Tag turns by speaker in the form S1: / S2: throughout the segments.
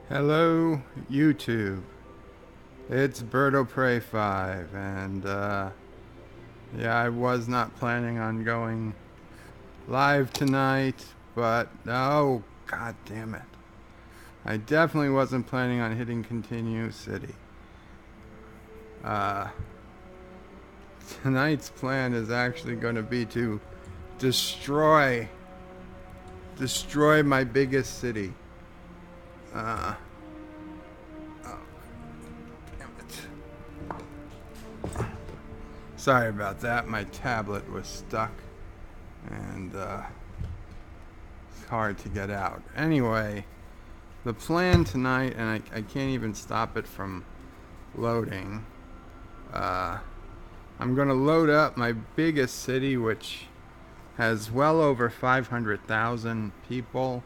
S1: Hello, YouTube. It's Birdo 5, and yeah, I was not planning on going live tonight, but oh, god damn it. I definitely wasn't planning on hitting Continue City. Uh, Tonight's plan is actually going to be to destroy my biggest city. Uh, oh, damn it. Sorry about that. My tablet was stuck, and it's hard to get out. Anyway, the plan tonight, and I can't even stop it from loading. I'm going to load up my biggest city, which has well over 500,000 people.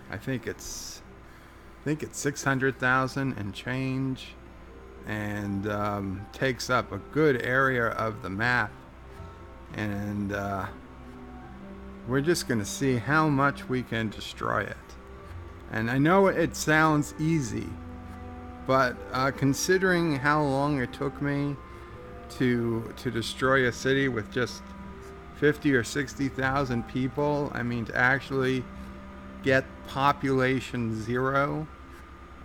S1: I think it's 600,000 and change, and takes up a good area of the map. And we're just going to see how much we can destroy it. And I know it sounds easy, but considering how long it took me to destroy a city with just 50 or 60,000 people, I mean, to actually get population 0,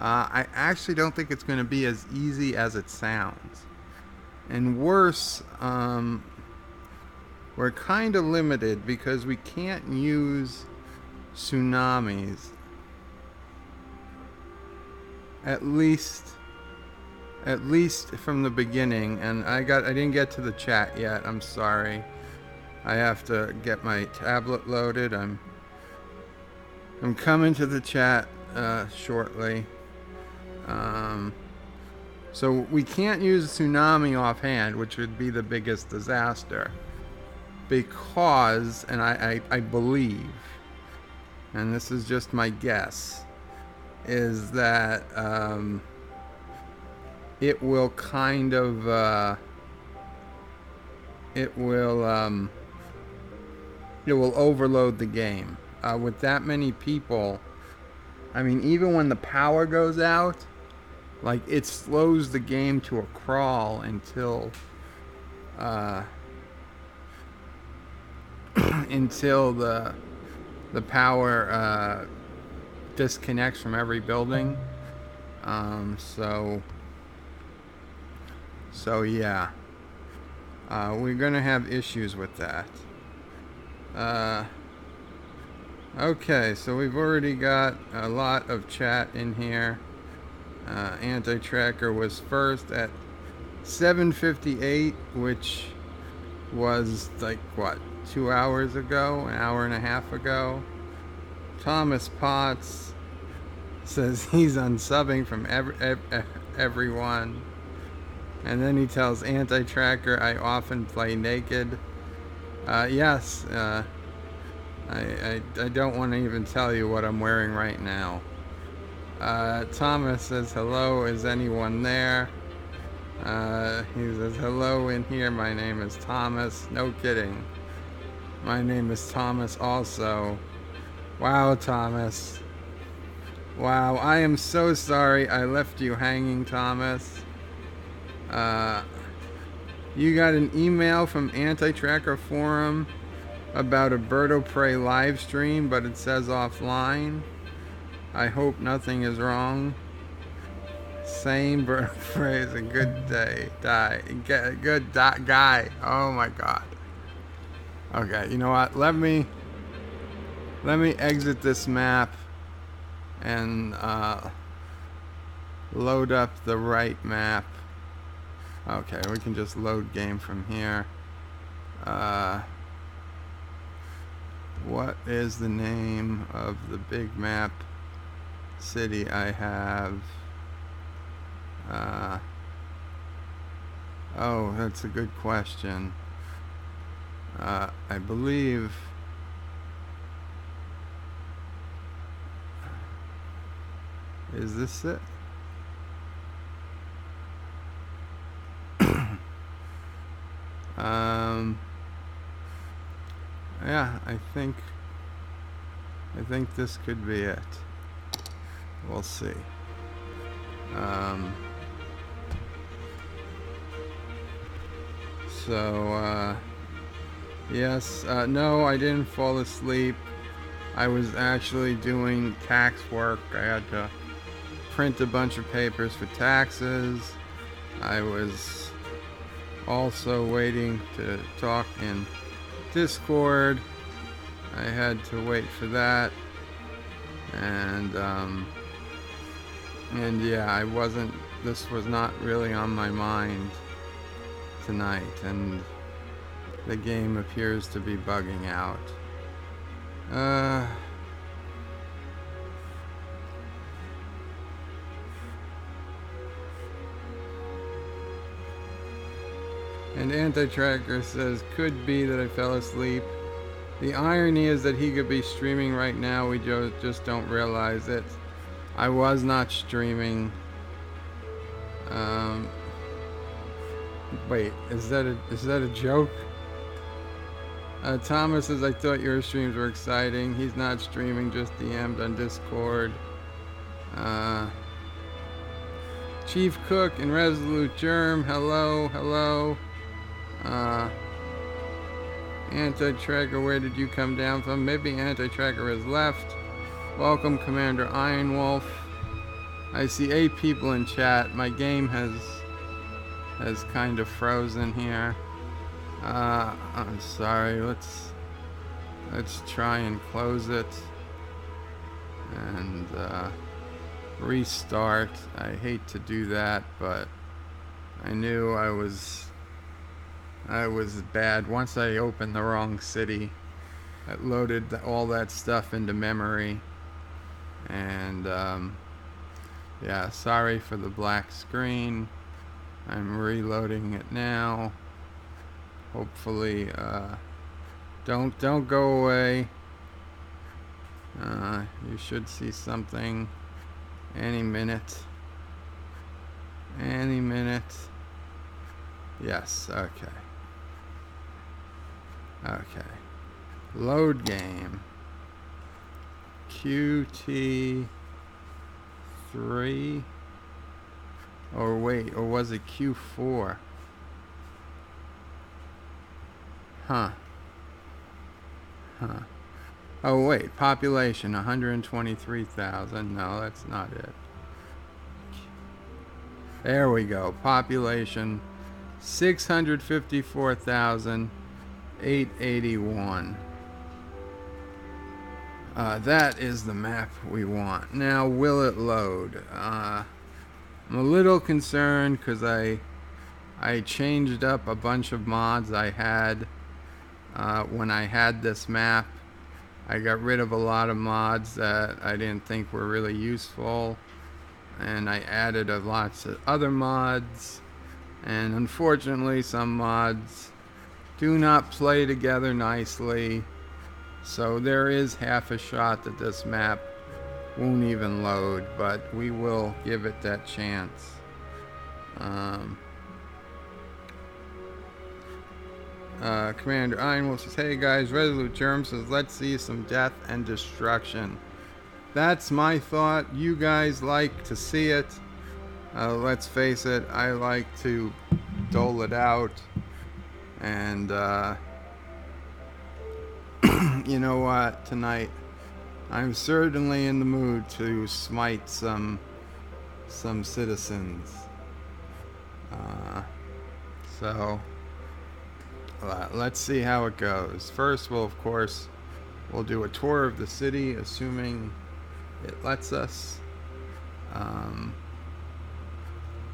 S1: I actually don't think it's going to be as easy as it sounds. And worse, we're kind of limited because we can't use tsunamis. At least from the beginning. And I didn't get to the chat yet. I'm sorry. I have to get my tablet loaded. I'm coming to the chat shortly. So we can't use Tsunami offhand, which would be the biggest disaster, because, and I believe, and this is just my guess, is that it will kind of it will overload the game with that many people. I mean, even when the power goes out, like, it slows the game to a crawl until until the power disconnects from every building. So yeah, we're gonna have issues with that. Okay, so we've already got a lot of chat in here. Anti-Tracker was first at 7:58, which was like, what, 2 hours ago, an hour and a half ago. Thomas Potts says he's unsubbing from everyone. And then he tells Anti-Tracker, I often play naked. Yes, I don't want to even tell you what I'm wearing right now. Thomas says, hello, is anyone there? He says, hello in here, my name is Thomas. No kidding. My name is Thomas also. Wow, Thomas. Wow, I am so sorry I left you hanging, Thomas. You got an email from Anti-Tracker Forum about a Birdo Prey live stream, but it says offline. I hope nothing is wrong. Same, Birdo Prey is a good day. Guy. Oh my god. Okay, you know what? Let me exit this map and load up the right map. Okay, we can just load game from here. What is the name of the big map city I have? Oh, that's a good question. I believe is this it? Yeah, I think this could be it. We'll see. Um, so, yes, no, I didn't fall asleep. I was actually doing tax work. I had to print a bunch of papers for taxes. I was also waiting to talk in Discord. I had to wait for that. And yeah, this was not really on my mind tonight, and the game appears to be bugging out. And Anti-Tracker says, could be that I fell asleep. The irony is that he could be streaming right now, we just don't realize it. I was not streaming. Wait, is that a joke? Thomas says, I thought your streams were exciting. He's not streaming, just DM'd on Discord. Chief Cook and Resolute Germ, hello. Anti-Tracker, where did you come down from? Maybe Anti-Tracker has left. Welcome, Commander Ironwolf. I see 8 people in chat. My game has kind of frozen here. I'm sorry. Let's try and close it and restart. I hate to do that, but I knew I was bad. Once I opened the wrong city, it loaded all that stuff into memory, and yeah, sorry for the black screen. I'm reloading it now. Hopefully, don't go away. You should see something any minute. Yes, okay. Load game. QT3. Or wait, or was it Q4? Huh. Oh wait, population 123,000. No, that's not it. There we go. Population 654,881. That is the map we want. Now, will it load? I'm a little concerned because I changed up a bunch of mods I had when I had this map. I got rid of a lot of mods that I didn't think were really useful, and I added lots of other mods, and unfortunately some mods do not play together nicely, so there is half a shot that this map won't even load, but we will give it that chance. Commander Ironwolf says, hey guys, Resolute Germ says, let's see some death and destruction. That's my thought. You guys like to see it. Let's face it, I like to dole it out. And, you know what, tonight, I'm certainly in the mood to smite some citizens. So let's see how it goes. First, we'll do a tour of the city, assuming it lets us.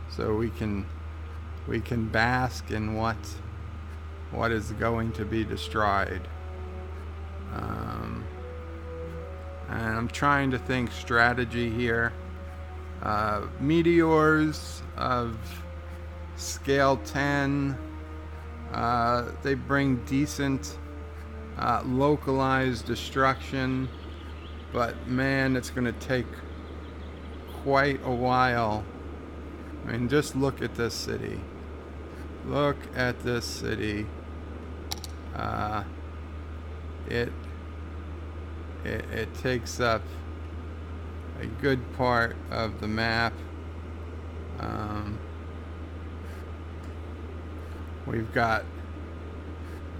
S1: So we can bask in what is going to be destroyed. And I'm trying to think strategy here. Meteors of scale 10. They bring decent localized destruction, but man, it's going to take quite a while. I mean, just look at this city. Look at this city. It takes up a good part of the map, Um, we've got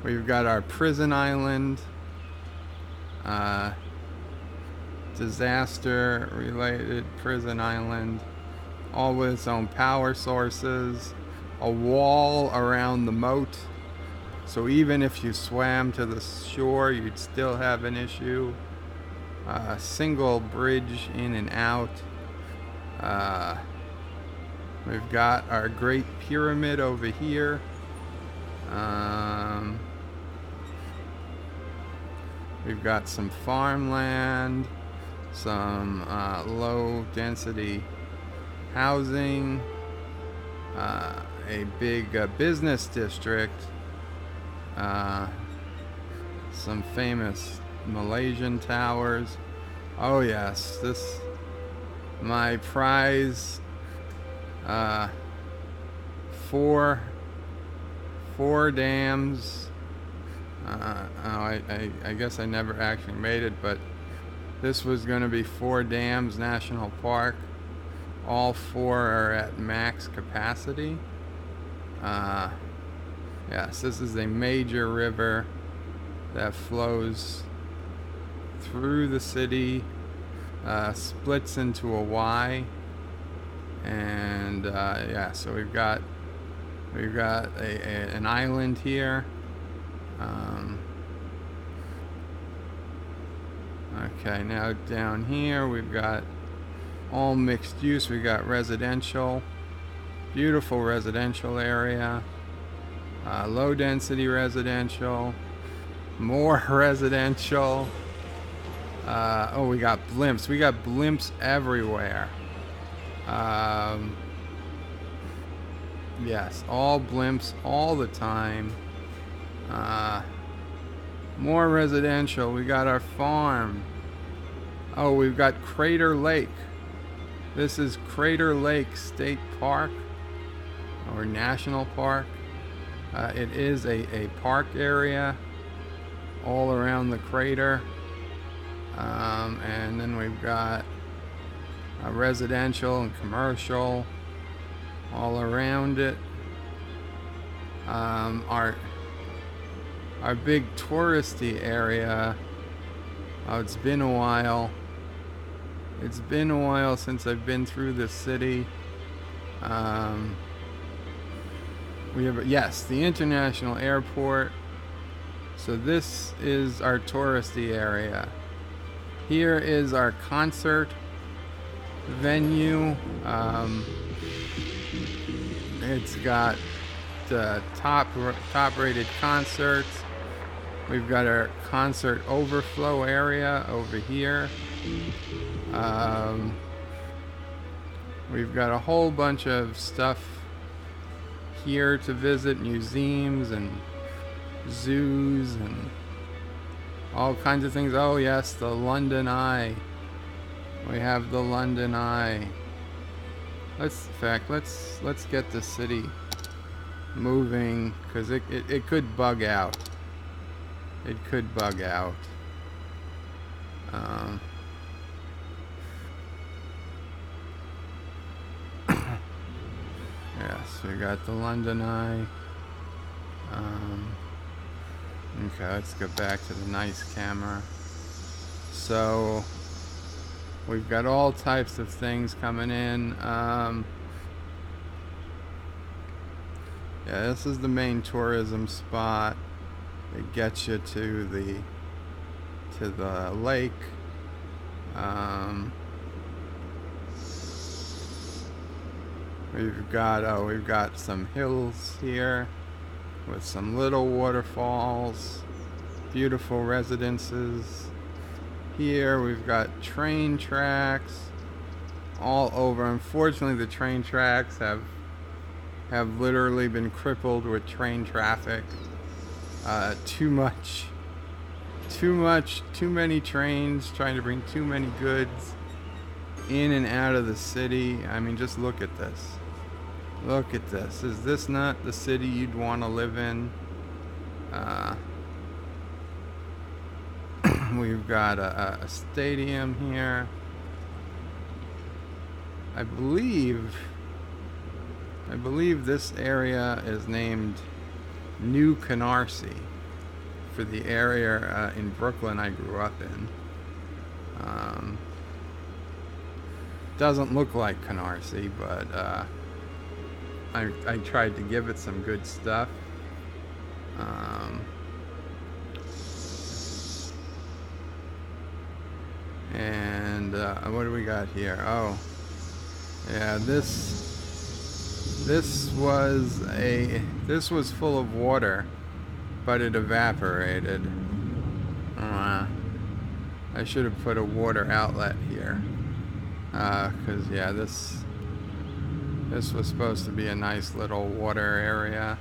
S1: our prison island, uh, disaster related prison island, all with its own power sources, a wall around the moat, so even if you swam to the shore you'd still have an issue, a single bridge in and out. We've got our great pyramid over here. We've got some farmland, some low density housing, a big business district, some famous Malaysian towers. Oh yes, this my prize, four dams. I guess I never actually made it, but this was going to be 4 dams national park. All 4 are at max capacity. Yes, this is a major river that flows through the city, splits into a Y, and yeah, so we've got an island here. Okay, now down here we've got all mixed use. We got residential, beautiful residential area, low density residential, more residential. Oh, we got blimps. We got blimps everywhere. Yes, all blimps all the time. More residential. We got our farm. Oh, we've got Crater Lake. This is Crater Lake State Park or National Park. It is a park area all around the crater. And then we've got residential and commercial all around it. Our big touristy area. Oh, it's been a while. It's been a while since I've been through this city. We have, yes, the international airport. So this is our touristy area. Here is our concert venue. It's got top rated concerts. We've got our concert overflow area over here. We've got a whole bunch of stuff here to visit, museums and zoos and all kinds of things. Oh yes, the London Eye. We have the London Eye. Let's get the city moving, because it could bug out. It could bug out. Yes, we got the London Eye. Okay, let's go back to the nice camera. So we've got all types of things coming in. Yeah, this is the main tourism spot. It gets you to the lake. We've got some hills here with some little waterfalls, beautiful residences. Here we've got train tracks all over. Unfortunately, the train tracks have literally been crippled with train traffic. Too many trains trying to bring too many goods in and out of the city. I mean, just look at this. Look at this. Is this not the city you'd want to live in? We've got a stadium here. I believe I believe this area is named New Canarsie for the area in Brooklyn I grew up in. Doesn't look like Canarsie, but I tried to give it some good stuff. And what do we got here? Oh, yeah, this was full of water, but it evaporated. I should have put a water outlet here, because yeah, this was supposed to be a nice little water area.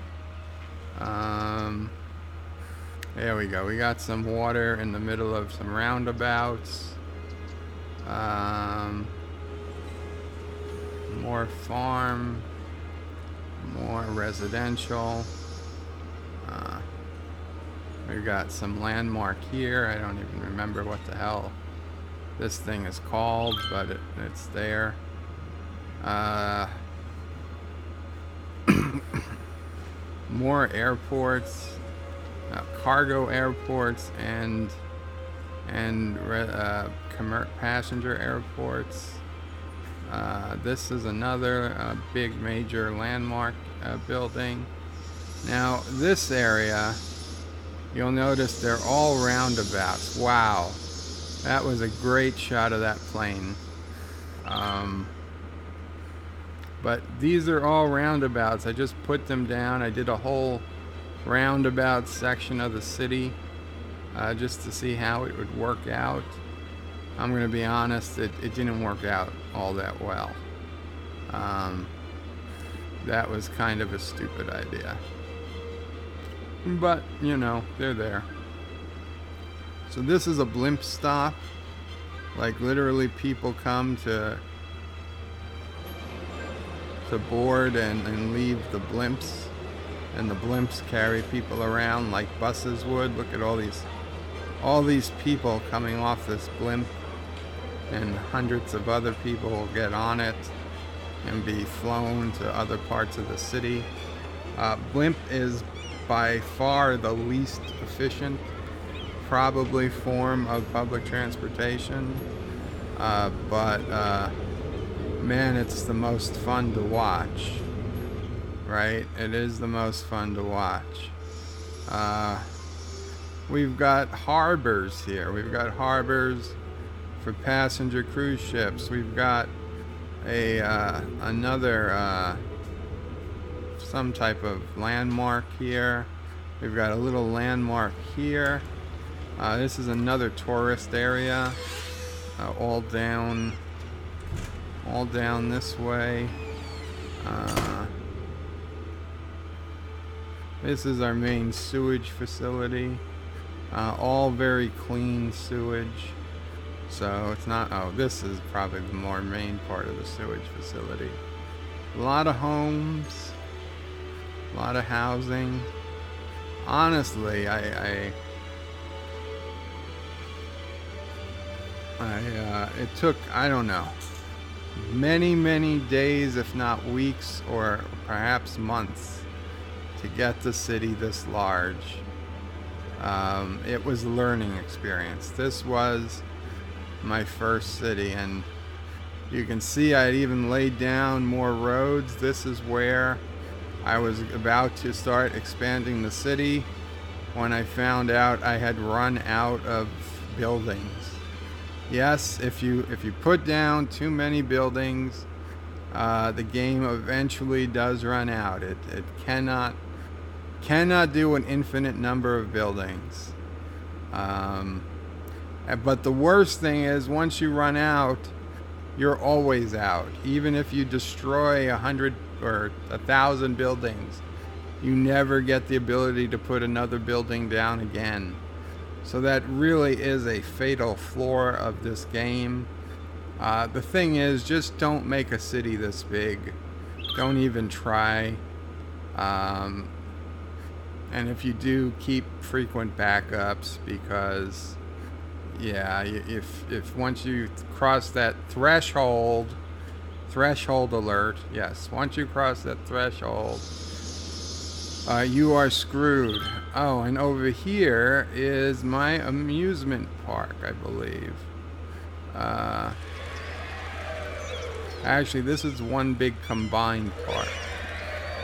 S1: There we go. We got some water in the middle of some roundabouts. More farm, more residential. We've got some landmark here. I don't even remember what the hell this thing is called, but it's there. More airports, cargo airports, and passenger airports. This is another big major landmark building. Now this area, you'll notice they're all roundabouts. Wow, that was a great shot of that plane. But these are all roundabouts. I just put them down. I did a whole roundabout section of the city just to see how it would work out. I'm going to be honest, it didn't work out all that well. That was kind of a stupid idea. But, you know, they're there. So this is a blimp stop. Like, literally people come to board and leave the blimps. And the blimps carry people around like buses would. Look at all these people coming off this blimp. And hundreds of other people will get on it and be flown to other parts of the city. Blimp is by far the least efficient, probably, form of public transportation. But man, it's the most fun to watch, right? It is the most fun to watch. We've got harbors here. We've got harbors for passenger cruise ships. We've got another some type of landmark here. We've got a little landmark here. This is another tourist area, all down this way. This is our main sewage facility. All very clean sewage. So it's not, oh, this is probably the more main part of the sewage facility. A lot of homes, a lot of housing. Honestly, it took, I don't know, many days, if not weeks, or perhaps months to get the city this large. It was a learning experience. This was my first city, and you can see I had even laid down more roads. This is where I was about to start expanding the city when I found out I had run out of buildings. Yes, if you put down too many buildings, the game eventually does run out. It cannot do an infinite number of buildings. But the worst thing is, once you run out, you're always out. Even if you destroy 100 or 1,000 buildings, you never get the ability to put another building down again. So that really is a fatal flaw of this game. The thing is, just don't make a city this big. Don't even try. And if you do, keep frequent backups, because yeah, if once you cross that threshold Threshold alert. Yes, once you cross that threshold, you are screwed. Oh, and over here is my amusement park, I believe. Actually, this is one big combined park.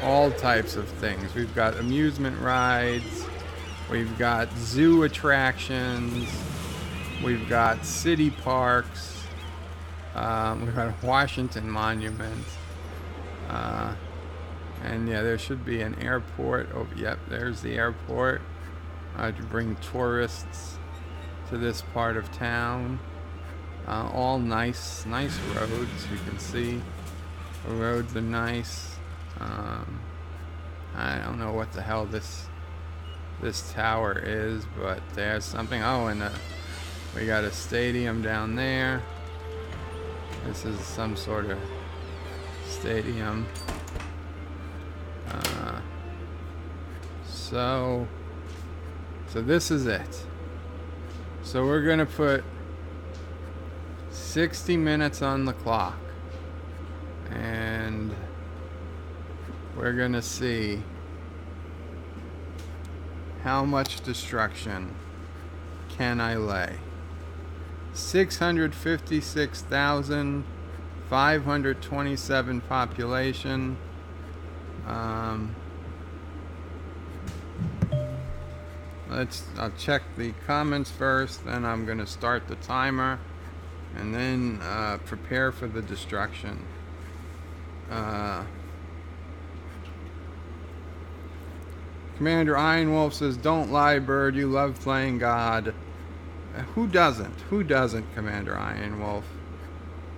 S1: All types of things. We've got amusement rides. We've got zoo attractions. We've got city parks. We've got a Washington Monument. And yeah, there should be an airport. Oh, yep, there's the airport. To bring tourists to this part of town. All nice roads. You can see the roads are nice. I don't know what the hell this tower is, but there's something. Oh, and we got a stadium down there. This is some sort of stadium. So this is it. So we're gonna put 60 minutes on the clock, and we're gonna see how much destruction can I lay. 656,527 population. I'll check the comments first, then I'm gonna start the timer, and then prepare for the destruction. Commander Ironwolf says, "Don't lie, bird. You love playing God." Who doesn't? Who doesn't, Commander Ironwolf?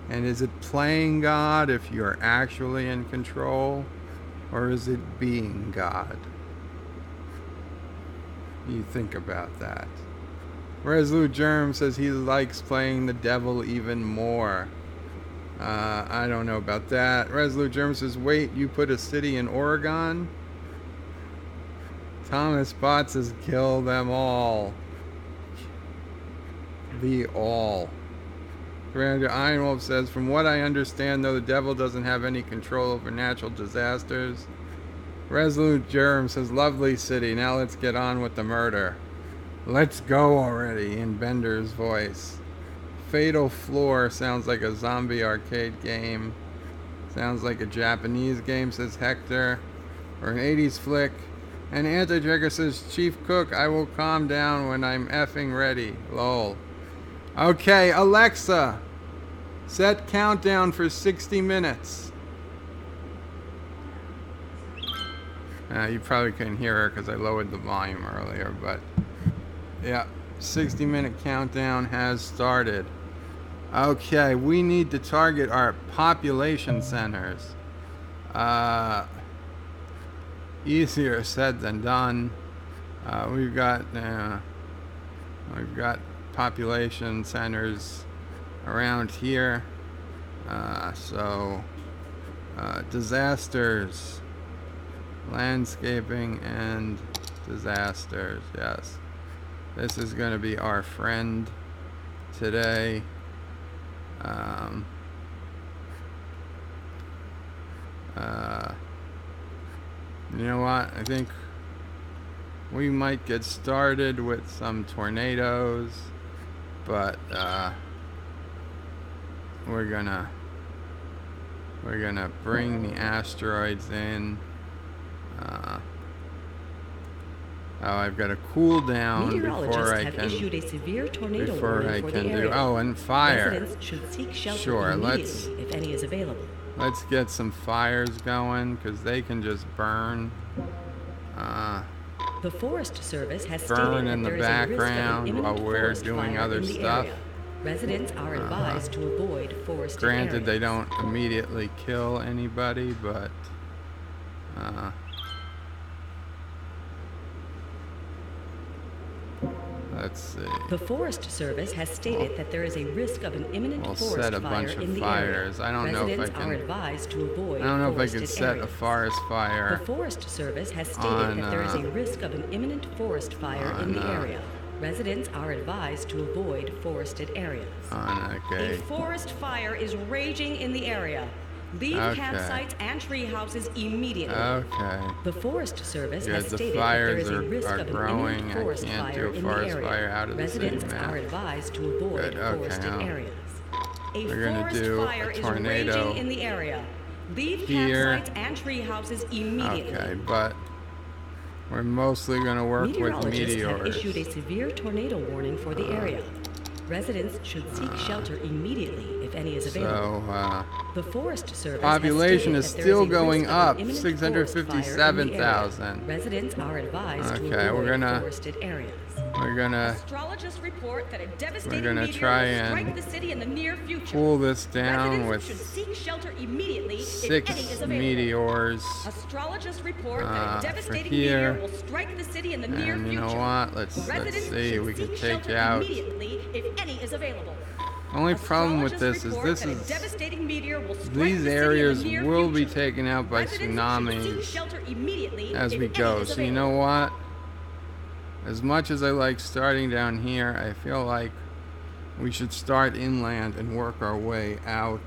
S1: And is it playing God if you're actually in control, or is it being God? You think about that. Resolute Germ says he likes playing the devil even more. I don't know about that. Resolute Germ says, "Wait, you put a city in Oregon?" Thomas Bot says, "Kill them all." The all. Commander Ironwolf says, "From what I understand, though, the devil doesn't have any control over natural disasters." Resolute Germ says, "Lovely city. Now let's get on with the murder." "Let's go already," in Bender's voice. Fatal Floor sounds like a zombie arcade game. Sounds like a Japanese game, says Hector. Or an 80s flick. And Anti-Trigger says, "Chief Cook, I will calm down when I'm effing ready." Lol. Okay, Alexa, set countdown for 60 minutes. You probably couldn't hear her because I lowered the volume earlier, but yeah, 60-minute countdown has started. Okay, we need to target our population centers. Easier said than done. We've got population centers around here. Disasters, landscaping, and disasters. Yes, this is going to be our friend today. You know what? I think we might get started with some tornadoes, but we're gonna bring the asteroids in. I've got to cool down before I can
S2: issued a severe tornado
S1: do. Oh, and fire.
S2: Residents should seek shelter
S1: sure,
S2: immediately if any is available.
S1: Let's get some fires going, because they can just burn.
S2: The Forest Service has
S1: Burn
S2: stated
S1: in
S2: that
S1: the
S2: there is a risk of an
S1: background
S2: imminent
S1: while we're
S2: forest
S1: doing
S2: fire
S1: other
S2: in the
S1: stuff.
S2: area. Residents are advised to avoid forested
S1: Granted,
S2: areas.
S1: they don't immediately kill anybody, but let's see.
S2: The Forest Service has stated that there is a risk of an imminent
S1: We'll
S2: forest
S1: set a
S2: fire
S1: bunch
S2: in
S1: of
S2: the
S1: fires.
S2: area.
S1: I don't know if I
S2: Residents
S1: can.
S2: are advised to avoid
S1: I don't know if I could
S2: forested
S1: set
S2: areas.
S1: a forest fire.
S2: The Forest Service has stated that there is a risk of an imminent forest fire in the area. Residents are advised to avoid forested areas.
S1: Okay.
S2: A forest fire is raging in the area. Leave campsites and tree houses immediately.
S1: Okay.
S2: The Forest Service has
S1: The
S2: stated that there
S1: fires
S2: is a risk
S1: are
S2: of an
S1: growing.
S2: imminent
S1: I
S2: forest
S1: can't
S2: fire
S1: do a
S2: in the
S1: forest
S2: area.
S1: fire out of the city
S2: Residents
S1: map.
S2: are advised to avoid
S1: Good, okay,
S2: forested
S1: now
S2: areas. A
S1: we're gonna
S2: forest
S1: do
S2: fire
S1: a
S2: is
S1: tornado
S2: raging in the area. Leave
S1: here.
S2: campsites and tree houses immediately.
S1: Okay, but we're mostly gonna work with
S2: Meteorologists have
S1: meteors.
S2: issued a severe tornado warning for the area. Residents should seek shelter immediately if any is available.
S1: So,
S2: the Forest Service
S1: population
S2: has
S1: is
S2: stated that there
S1: still
S2: is a
S1: going
S2: risk of an
S1: up,
S2: imminent forest fire in the area.
S1: 657,000.
S2: Residents are advised to
S1: Okay,
S2: avoid forested areas.
S1: We're gonna
S2: Astrologists report that a devastating
S1: gonna
S2: meteor
S1: try
S2: will
S1: and
S2: strike the city in the near future.
S1: cool this down
S2: Residents should
S1: with
S2: seek shelter immediately if
S1: 6
S2: any is available.
S1: meteors.
S2: Astrologists report that a
S1: for
S2: devastating
S1: here.
S2: meteor will strike the city in the near
S1: And you
S2: future.
S1: know what? Let's
S2: Residents
S1: see.
S2: should
S1: We can
S2: seek
S1: take
S2: shelter
S1: out.
S2: immediately if any is available.
S1: Only problem with this is these areas will be taken out by tsunamis as we go. So you know what? As much as I like starting down here, I feel like we should start inland and work our way out.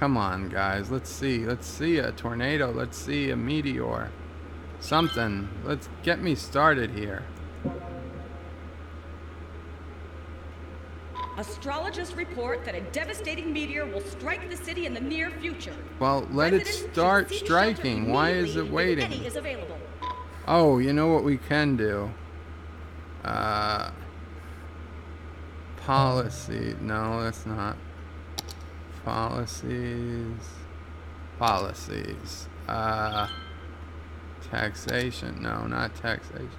S1: Come on, guys. Let's see a tornado. Let's see a meteor. Something. Let's get me started here.
S2: Astrologists report that a devastating meteor will strike the city in the near future.
S1: Well, let it start striking. Why is it waiting?
S2: Any is available.
S1: Oh, you know what we can do? Policy. No, that's not. Policies. Taxation. No, not taxation.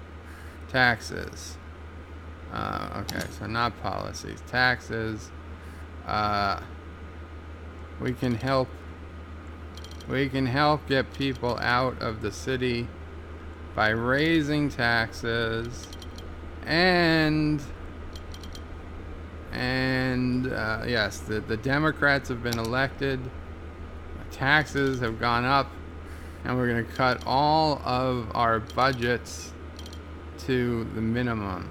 S1: Taxes. Okay, so not policies. Taxes. We can help get people out of the city by raising taxes and yes, the Democrats have been elected. Taxes have gone up, and we're going to cut all of our budgets to the minimums.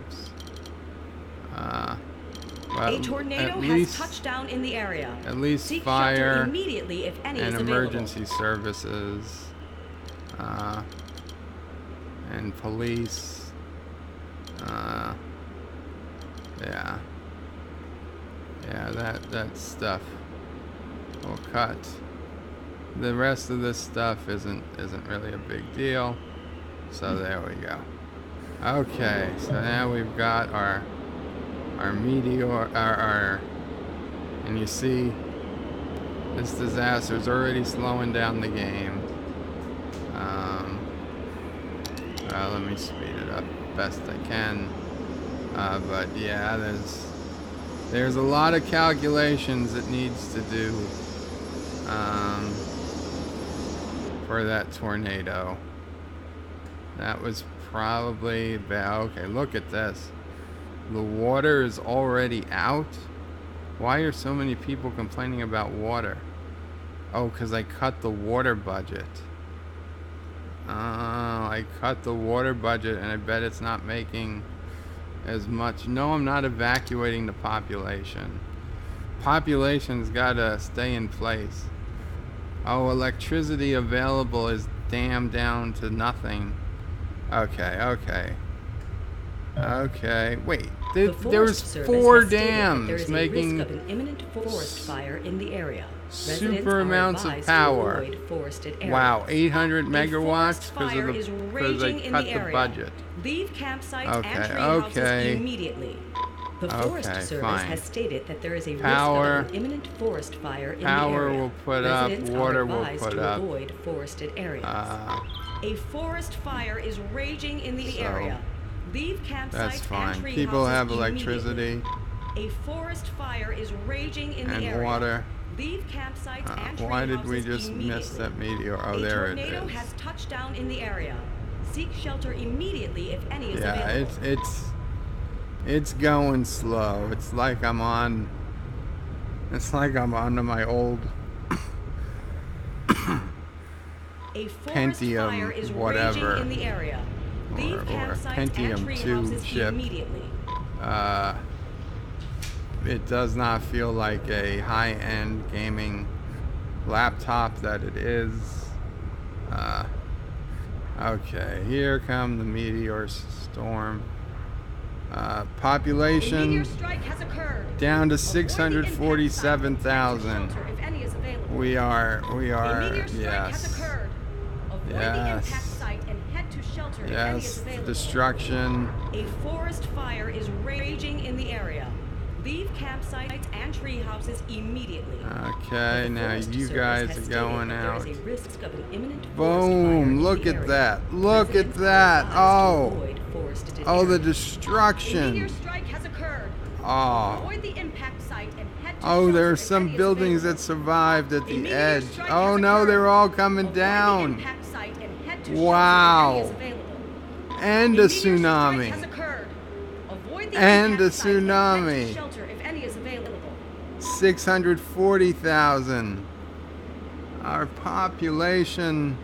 S2: A tornado has touched down in the area.
S1: At least
S2: Seek
S1: fire
S2: immediately if any
S1: and
S2: is
S1: emergency services and police. That stuff will cut. The rest of this stuff isn't really a big deal. So there we go. Okay, so now we've got our meteor, and you see this disaster is already slowing down the game. Let me speed it up best I can. But yeah, there's a lot of calculations it needs to do for that tornado. That was probably bad. Okay, look at this. The water is already out. Why are so many people complaining about water? Oh, because I cut the water budget. I cut the water budget, and I bet it's not making as much. No, I'm not evacuating the population. Population's gotta stay in place. Oh, electricity available is damned down to nothing. Okay. Wait, there's 4 dams making
S2: risk of an imminent forest fire in the area.
S1: super amounts of power. Wow, 800 megawatts because I cut the budget.
S2: Leave campsites and tree houses immediately. The Forest Service has stated that there is a risk of an imminent forest fire in the area.
S1: Power will put up, water will put up.
S2: Avoid forested areas. A forest fire is raging in the area. Leave campsites and tree
S1: People
S2: houses
S1: have electricity.
S2: A forest fire is raging in the area.
S1: And water.
S2: Leave campsites and tree
S1: why did
S2: houses
S1: we just miss that meteor? Oh, there it is.
S2: A tornado has touched down in the area. Seek shelter immediately if any is available.
S1: It's going slow. It's like I'm on my old
S2: a forest
S1: Pentium,
S2: fire is
S1: whatever.
S2: raging in the area. Leave campsites and tree houses immediately.
S1: It does not feel like a high-end gaming laptop that it is. Okay, here come the meteor storm. Population
S2: a meteor strike has occurred.
S1: Down to 647,000. We are, yes. Yes, destruction.
S2: A forest fire is raging in the area. Leave campsites and tree houses immediately.
S1: Okay, now you guys are going out. Boom! Look at that! Look at that! Oh! Oh, the destruction! Oh! Oh, there are some buildings that survived at the edge. Oh no, they're all coming down! Wow! And a tsunami! And a tsunami! 640,000. Our population.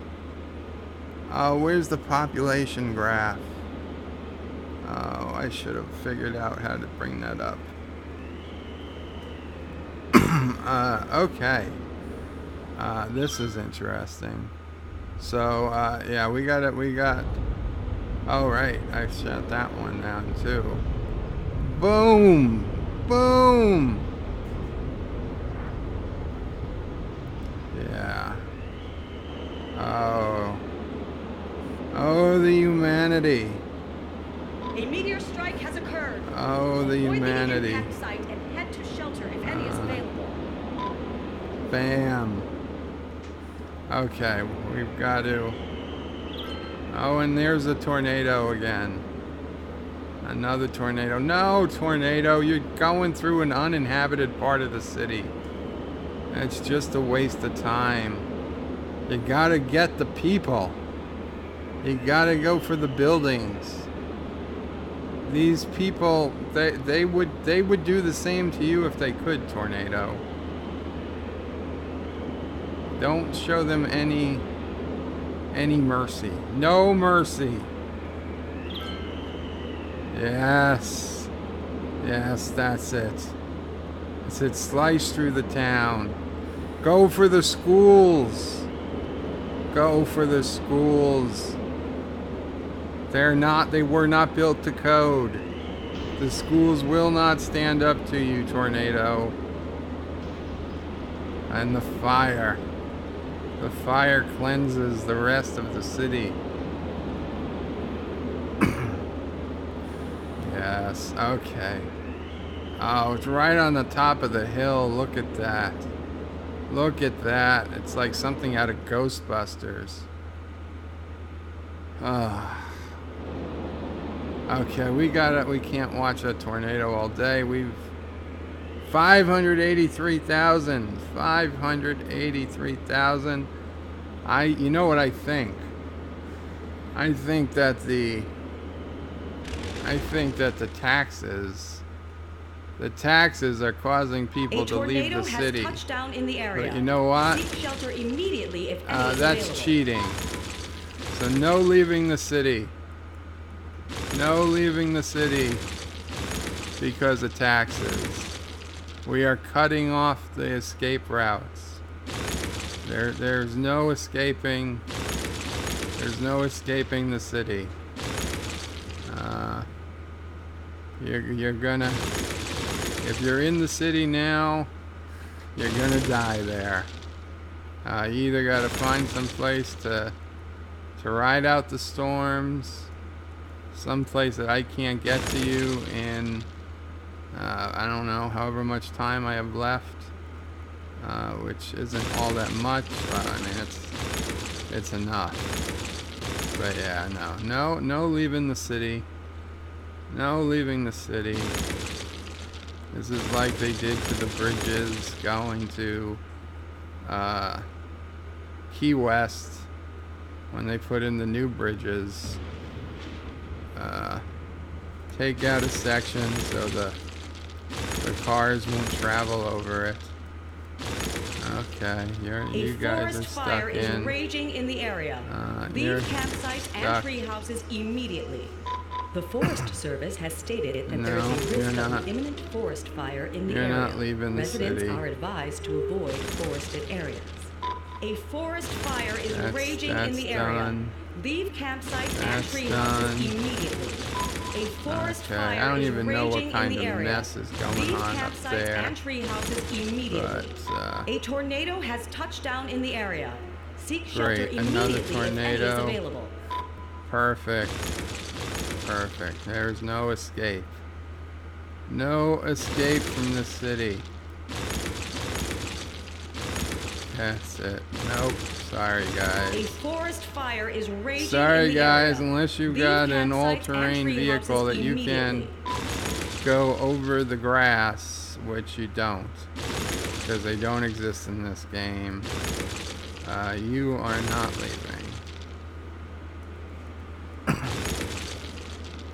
S1: Oh, where's the population graph? Oh, I should have figured out how to bring that up. Okay. This is interesting. So, yeah, we got. Oh, right. I shut that one down too. Boom! Boom! Yeah. Oh. Oh, the humanity.
S2: A meteor strike has occurred.
S1: Oh, the humanity.
S2: Avoid the impact site and head to shelter if any is available.
S1: Bam. Okay, we've got to... Oh, and there's a tornado again. Another tornado. No, tornado, you're going through an uninhabited part of the city. It's just a waste of time. You gotta get the people. You gotta go for the buildings. These people, they would do the same to you if they could, tornado. Don't show them any mercy. No mercy. Yes. Yes, that's it. That's it. Slice through the town. Go for the schools. Go for the schools. They were not built to code. The schools will not stand up to you, tornado. And the fire. The fire cleanses the rest of the city. Yes, okay. Oh, it's right on the top of the hill. Look at that. Look at that. It's like something out of Ghostbusters. Okay, we can't watch a tornado all day. We've 583,000. 583,000. You know what I think? I think that the taxes are causing people to leave the city.
S2: Touched down in the area.
S1: But you know what?
S2: Seek shelter immediately if
S1: that's
S2: available.
S1: cheating. So no leaving the city. No leaving the city because of taxes. We are cutting off the escape routes. There's no escaping. There's no escaping the city. You're gonna, if you're in the city now, you're gonna die there. You either gotta find some place to ride out the storms, some place that I can't get to you in, I don't know, however much time I have left, which isn't all that much, but I mean, it's enough. But yeah, no leaving the city. No leaving the city. This is like they did to the bridges going to Key West when they put in the new bridges. Take out a section so the cars won't travel over it. Okay, you guys are stuck
S2: fire
S1: in.
S2: is raging in the area. Leave campsites and tree houses immediately. The Forest Service has stated that there is a risk of an imminent forest fire in the area.
S1: You're not leaving the
S2: Residents
S1: city.
S2: are advised to avoid forested areas. A forest fire is raging in the area.
S1: Done.
S2: Leave campsites and tree houses immediately. A forest fire
S1: I don't
S2: is
S1: even know what
S2: raging
S1: kind
S2: in the
S1: of
S2: area.
S1: mess is going
S2: Leave
S1: on up
S2: campsites
S1: there.
S2: and tree houses immediately.
S1: But,
S2: a tornado has touched down in the area. Seek shelter
S1: great, another
S2: immediately if any
S1: tornado.
S2: is available.
S1: Perfect. Perfect. There's no escape. No escape from the city. That's it. Nope. Sorry, guys.
S2: A forest fire is raging
S1: Sorry,
S2: in the
S1: guys.
S2: area.
S1: Unless you've
S2: Leave
S1: got an
S2: campsites
S1: all-terrain
S2: and tree
S1: vehicle that
S2: houses
S1: you can
S2: immediately.
S1: go over the grass, which you don't, because they don't exist in this game. You are not leaving.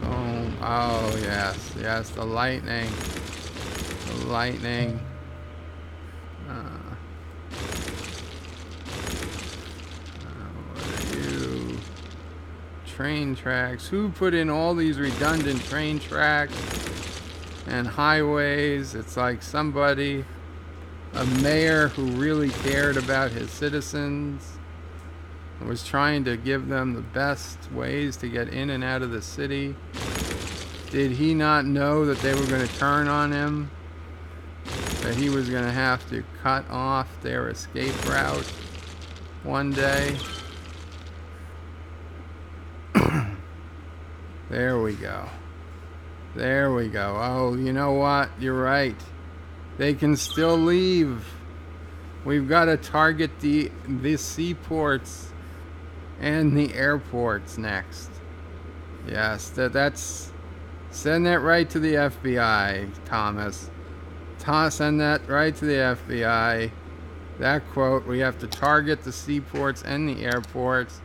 S1: Boom. Oh, yes. Yes, the lightning. The lightning. What are you? Train tracks. Who put in all these redundant train tracks and highways? It's like somebody, a mayor who really cared about his citizens, was trying to give them the best ways to get in and out of the city. Did he not know that they were going to turn on him? That he was going to have to cut off their escape route one day? There we go. There we go. Oh, you know what? You're right. They can still leave. We've got to target the seaports and the airports next. Yes, that's... Send that right to the FBI, Thomas. Send that right to the FBI. That quote, we have to target the seaports and the airports.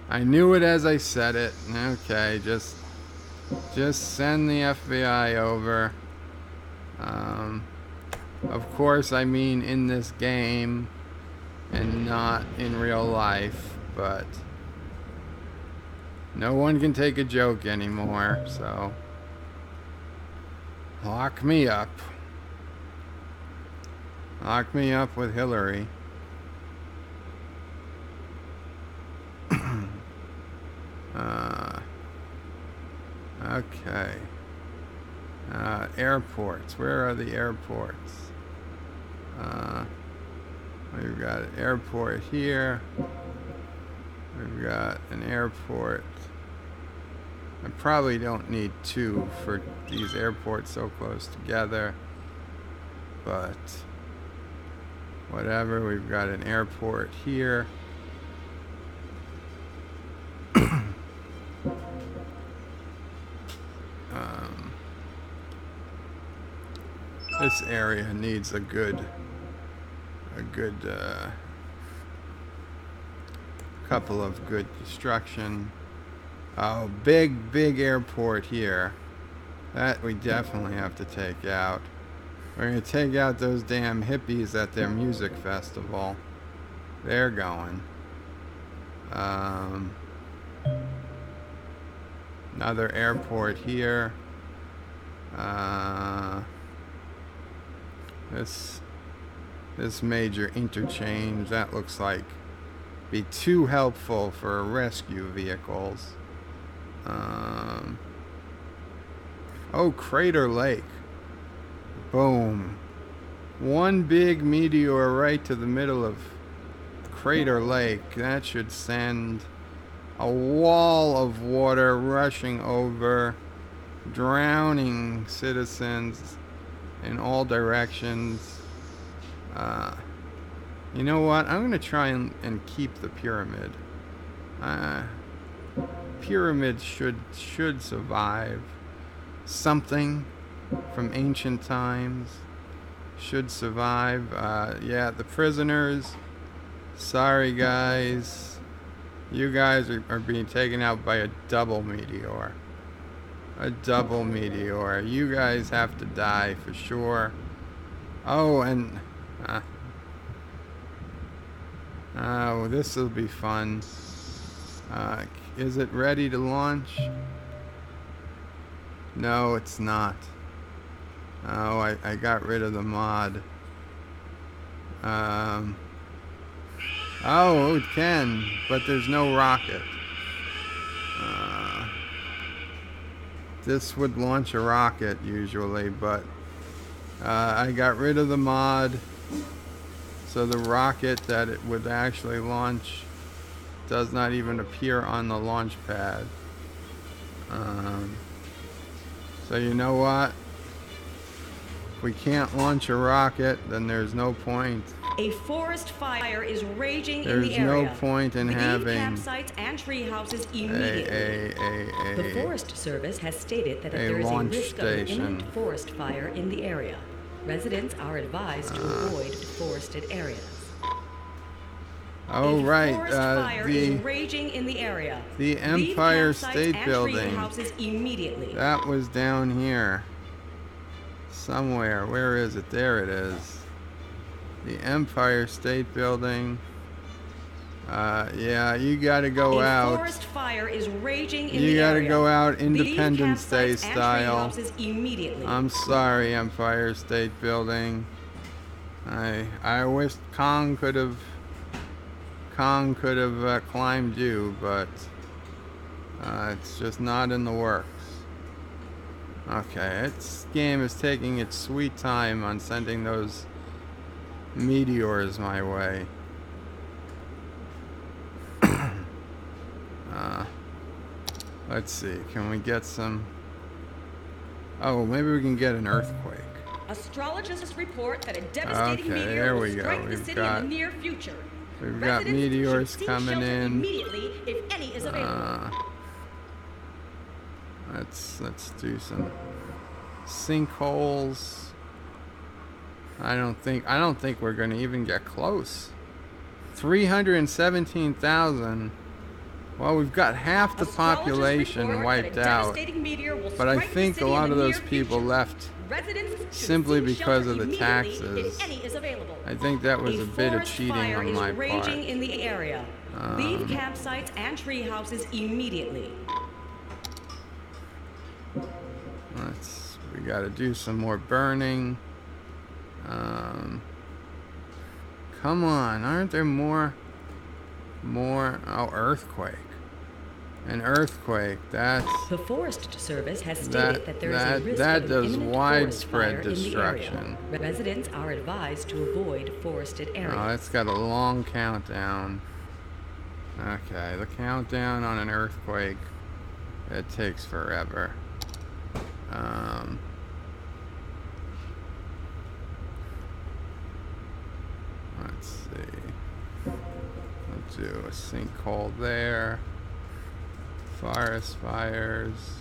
S1: I knew it as I said it. Okay, just send the FBI over. Of course, I mean in this game and not in real life, but no one can take a joke anymore, so lock me up. Lock me up with Hillary. Okay. Airports. Where are the airports? We've got an airport here. We've got an airport. I probably don't need two for these airports so close together, but whatever. We've got an airport here. This area needs a good couple of good construction. Oh, big airport here. That we definitely have to take out. We're going to take out those damn hippies at their music festival. They're going. Another airport here. This major interchange, that looks like be too helpful for rescue vehicles. Oh, Crater Lake. Boom. One big meteor right to the middle of Crater Lake. That should send a wall of water rushing over, drowning citizens in all directions. You know what? I'm going to try and keep the pyramid. Pyramids should survive. Something from ancient times should survive. Yeah, the prisoners. Sorry, guys. You guys are being taken out by a double meteor. A double meteor. You guys have to die for sure. Oh, and Oh, this will be fun. Is it ready to launch? No, it's not. Oh, I got rid of the mod. Oh, it can, but there's no rocket. This would launch a rocket usually, but I got rid of the mod, so the rocket that it would actually launch does not even appear on the launch pad. So you know what? If we can't launch a rocket, then there's no point.
S2: A forest fire is raging in the area.
S1: There's no point in having
S2: campsites and tree houses immediately. The Forest Service has stated that if there is a risk of an imminent forest fire in the area, residents are advised to avoid forested areas.
S1: Oh, right.
S2: Forest fire is raging in the area.
S1: The Empire State Building.
S2: Houses immediately.
S1: That was down here. Somewhere. Where is it? There it is. The Empire State Building. Yeah, you gotta go out.
S2: Forest fire is raging in
S1: you
S2: the
S1: gotta
S2: area.
S1: go out Independence Day style.
S2: Immediately.
S1: I'm sorry, Empire State Building. I wish Kong could have climbed you, but it's just not in the works. Okay, this game is taking its sweet time on sending those meteors my way. Let's see, can we get some... Oh, maybe we can get an earthquake.
S2: Astrologists report that a devastating meteor will strike the city in the near future.
S1: We've got meteors coming in.
S2: Immediately, if any is available.
S1: Let's do some sinkholes. I don't think we're gonna even get close. 317,000. Well, we've got half the population wiped out, but I think a lot of those people left simply because of the taxes. I think that was a bit of cheating on my part.
S2: In the area. Leave campsites and tree houses immediately.
S1: We got to do some more burning. Come on, aren't there more? Oh, earthquake. An earthquake. That's
S2: the Forest Service has stated that there is a risk
S1: that
S2: of
S1: does
S2: imminent
S1: widespread
S2: forest fire
S1: destruction.
S2: in the area. Residents are advised to avoid forested areas.
S1: Oh, it's got a long countdown. Okay, the countdown on an earthquake, it takes forever. Let's see. Let's do a sinkhole there. Forest fires.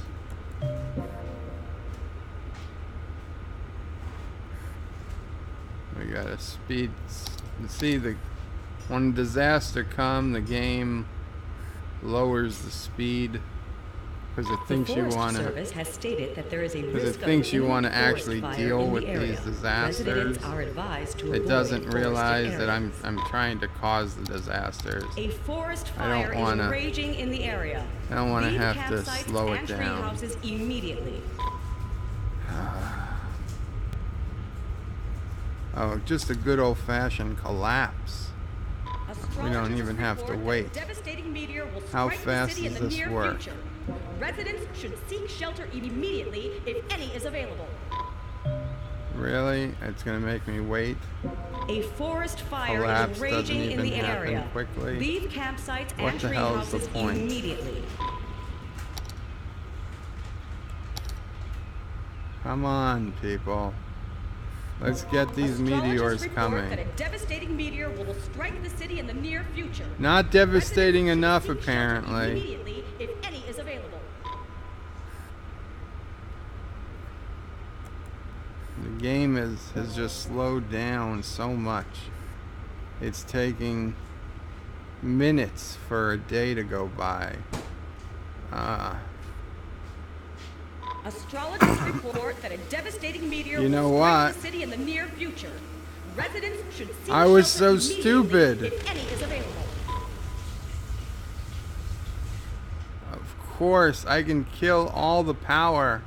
S1: We got a speed. See, when disaster comes, the game lowers the speed because it thinks you want to. Because it thinks you want to actually deal with these disasters. It doesn't realize that I'm trying to cause the disasters.
S2: A forest fire is raging in the area.
S1: I don't want to have to slow it down.
S2: Immediately.
S1: Oh, just a good old-fashioned collapse. We don't even have to wait. How fast does this work?
S2: Residents should seek shelter immediately if any is available.
S1: Really? It's going to make me wait?
S2: A forest fire
S1: Collapse
S2: is raging in the area.
S1: Quickly.
S2: Leave campsites and tree houses immediately.
S1: Come on, people. Let's get these meteors coming.
S2: That a devastating meteor will strike the city in the near future.
S1: Not devastating enough, apparently.
S2: Immediately, if any is available.
S1: The game has just slowed down so much. It's taking minutes for a day to go by.
S2: Astrologists report that a devastating meteor
S1: will
S2: strike the city in the near future. Residents should seek
S1: I was
S2: shelter
S1: so
S2: immediately
S1: stupid.
S2: if any is available.
S1: Of course, I can kill all the power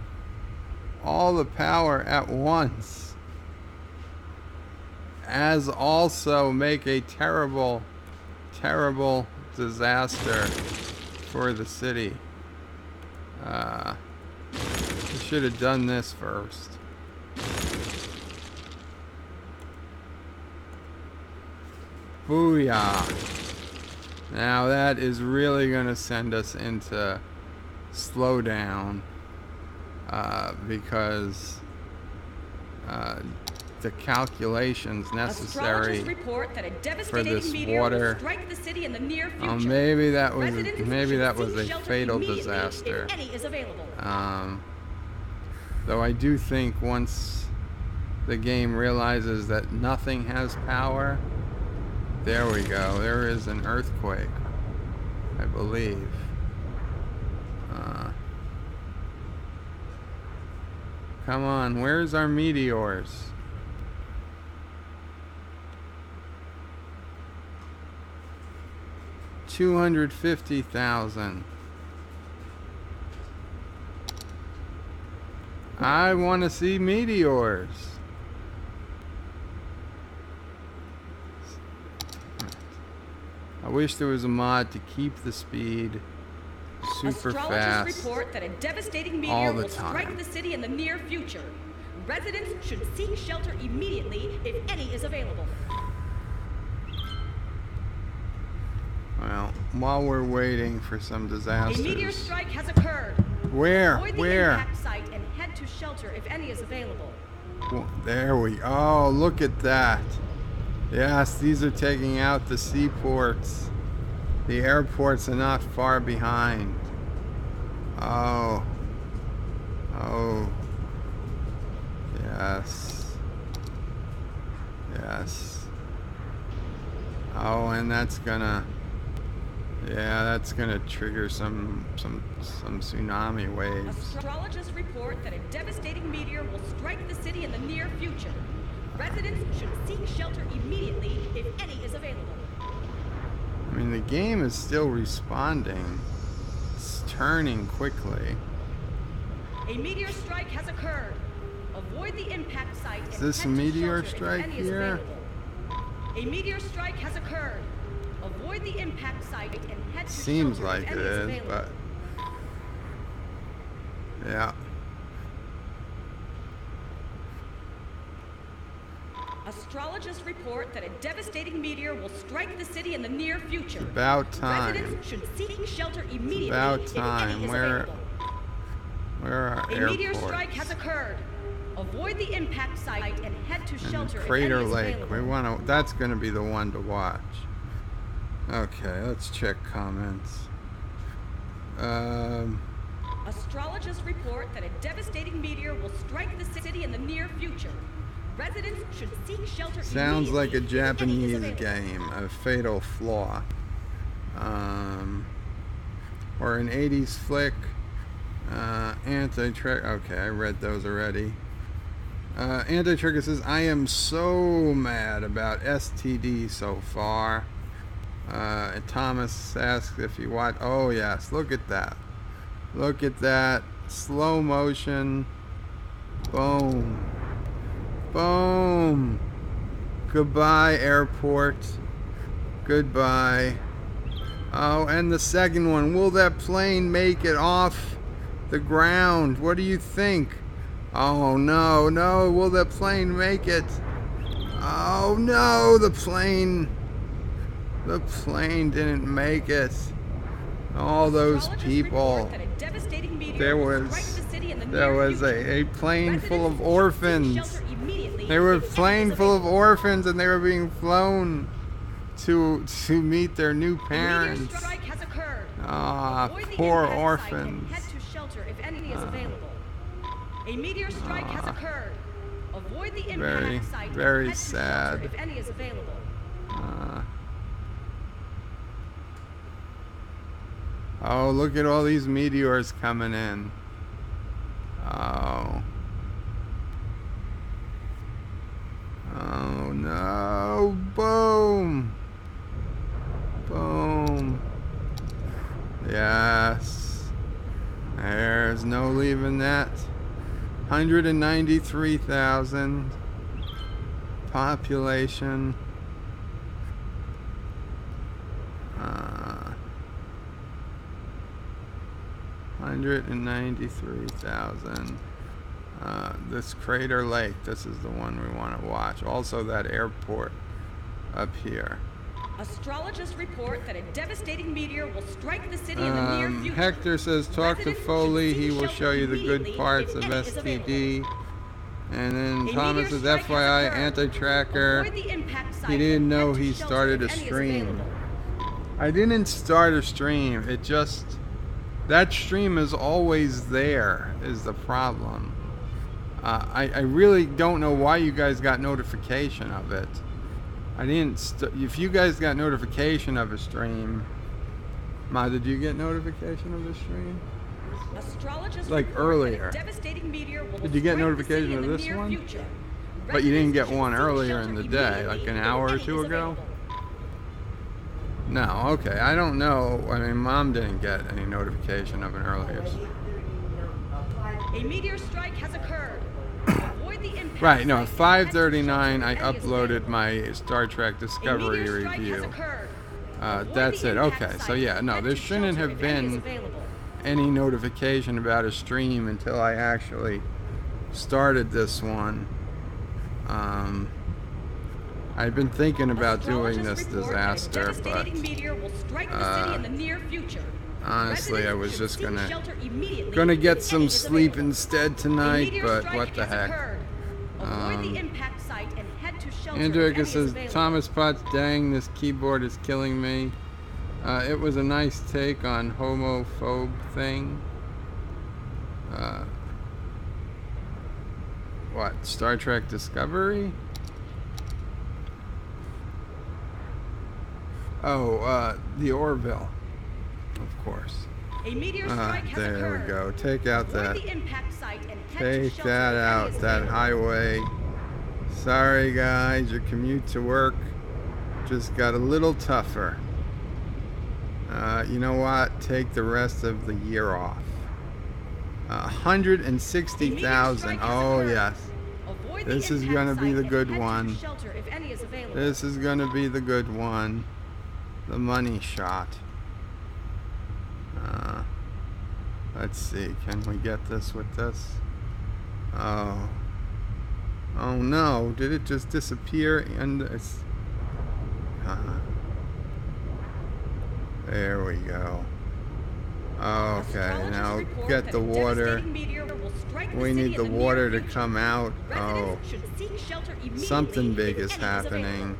S1: at once, as also make a terrible disaster for the city. I should have done this first. Booyah. Now that is really going to send us into slowdown, because the calculations necessary
S2: report that a
S1: for
S2: devastating
S1: this
S2: meteor
S1: water.
S2: will strike the city in the near future.
S1: Maybe that was
S2: Residents
S1: a
S2: should seek
S1: fatal
S2: shelter
S1: disaster.
S2: if any is available.
S1: Though I do think once the game realizes that nothing has power, there we go. There is an earthquake, I believe. Come on, where's our meteors? $250,000. I want to see meteors. I wish there was a mod to keep the speed super fast
S2: report that a devastating meteor
S1: all the
S2: will
S1: time.
S2: strike the city in the near future. Residents should seek shelter immediately if any is available.
S1: Well, while we're waiting for some disasters.
S2: A meteor strike has occurred.
S1: Where?
S2: Avoid the
S1: Where?
S2: impact site and head to shelter if any is available.
S1: Well, there we go. Oh, look at that. Yes, these are taking out the seaports. The airports are not far behind. Oh. Oh. Yes. Yes. Oh, and that's gonna... Yeah, that's gonna trigger some tsunami waves.
S2: Astrologists report that a devastating meteor will strike the city in the near future. Residents should seek shelter immediately if any is available.
S1: I mean, the game is still responding. It's turning quickly.
S2: A meteor strike has occurred. Avoid the impact site.
S1: Is this a meteor strike
S2: if any is
S1: here?
S2: available. A meteor strike has occurred. Avoid the impact site and head to
S1: Seems
S2: shelter
S1: like
S2: if
S1: it
S2: any is
S1: is,
S2: available.
S1: but yeah.
S2: Astrologists report that a devastating meteor will strike the city in the near future.
S1: About time.
S2: Residents should seek shelter immediately.
S1: About time.
S2: If any is
S1: Where
S2: available.
S1: are our
S2: A
S1: airports?
S2: meteor strike has occurred. Avoid the impact site and head to shelter if
S1: Crater
S2: any is
S1: Lake.
S2: available.
S1: We want to. That's going to be the one to watch. Okay, let's check comments.
S2: Astrologists report that a devastating meteor will strike the city in the near future. Residents should seek shelter
S1: Sounds like a
S2: immediately if any is
S1: Japanese
S2: available.
S1: game, a Fatal Flaw, or an 80s flick. Anti-Trigger. Okay, I read those already. Anti-Trigger says, I am so mad about STD so far. And Thomas asks if you watch. Oh yes, look at that. Look at that. Slow motion. Boom. Boom. Goodbye, airport. Goodbye. Oh, and the second one. Will that plane make it off the ground? What do you think? Oh no, no. Will that plane make it? Oh no, the plane didn't make it. All those people. There was a plane full of orphans. They were a plane full of orphans, and they were being flown to meet their new parents. Ah, poor orphans.
S2: A meteor strike has occurred. Avoid the
S1: Very,
S2: impact site.
S1: very
S2: Head to
S1: sad.
S2: shelter if any is available.
S1: Oh, look at all these meteors coming in. Oh. Oh no! Boom! Boom! Yes. There's no leaving that. 193,000 population. 193,000. This Crater Lake, this is the one we want to watch. Also that airport up here.
S2: Astrologists report that a devastating meteor will strike the city in the near future.
S1: Hector says talk to Foley, he will show you the good parts of STD. And then Thomas says FYI, anti-tracker. He didn't know he started a stream. I didn't start a stream, it just... That stream is always there, is the problem. I really don't know why you guys got notification of it. I didn't... if you guys got notification of a stream... Ma, did you get notification of the stream? Like earlier. Did you get notification of this one? But you didn't get one earlier in the day, like an hour or two ago? No, okay, I don't know. I mean, Mom didn't get any notification of an earlier.
S2: A meteor strike has occurred. Avoid the impact.
S1: Right, no, at 5:39 I uploaded my Star Trek Discovery review. That's it. Okay, so yeah, no, there shouldn't have been any notification about a stream until I actually started this one. I've been thinking about doing this disaster, but honestly, I was just gonna get some sleep instead tonight. But what the heck? Andrea says Thomas Potts, dang, this keyboard is killing me. It was a nice take on homophobe thing. What? Star Trek Discovery? Oh, the Orville, of course.
S2: A meteor strike has
S1: there
S2: occurred.
S1: we go. Take out that. Take that out. That highway. Sorry, guys. Your commute to work just got a little tougher. You know what? Take the rest of the year off. 160,000. Oh yes. This is gonna be the good one. This is gonna be the good one. The money shot. Let's see, can we get this with this? Oh. Oh no, did it just disappear? And it's... there we go. Okay, now get the water. We need the water to come out. Oh. Something big is happening.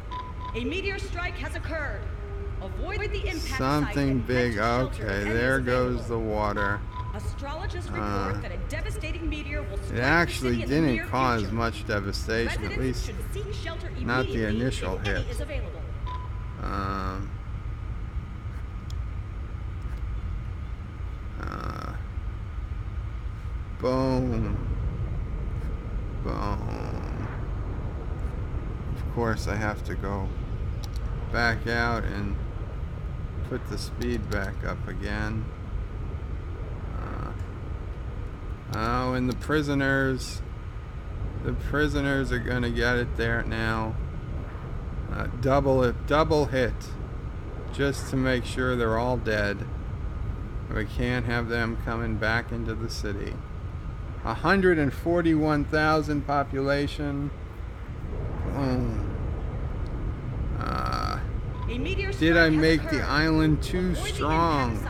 S2: A meteor strike has occurred. Avoid the impact.
S1: Something big. Okay, there goes the water.
S2: Astrologists report that a devastating meteor will strike
S1: it actually
S2: the
S1: didn't cause much devastation, at least not the initial hit. Boom. Boom. Of course I have to go back out and put the speed back up again. Oh, and the prisoners are gonna get it there now. Double hit, just to make sure they're all dead. We can't have them coming back into the city. 141,000 population. Did I make the island too strong?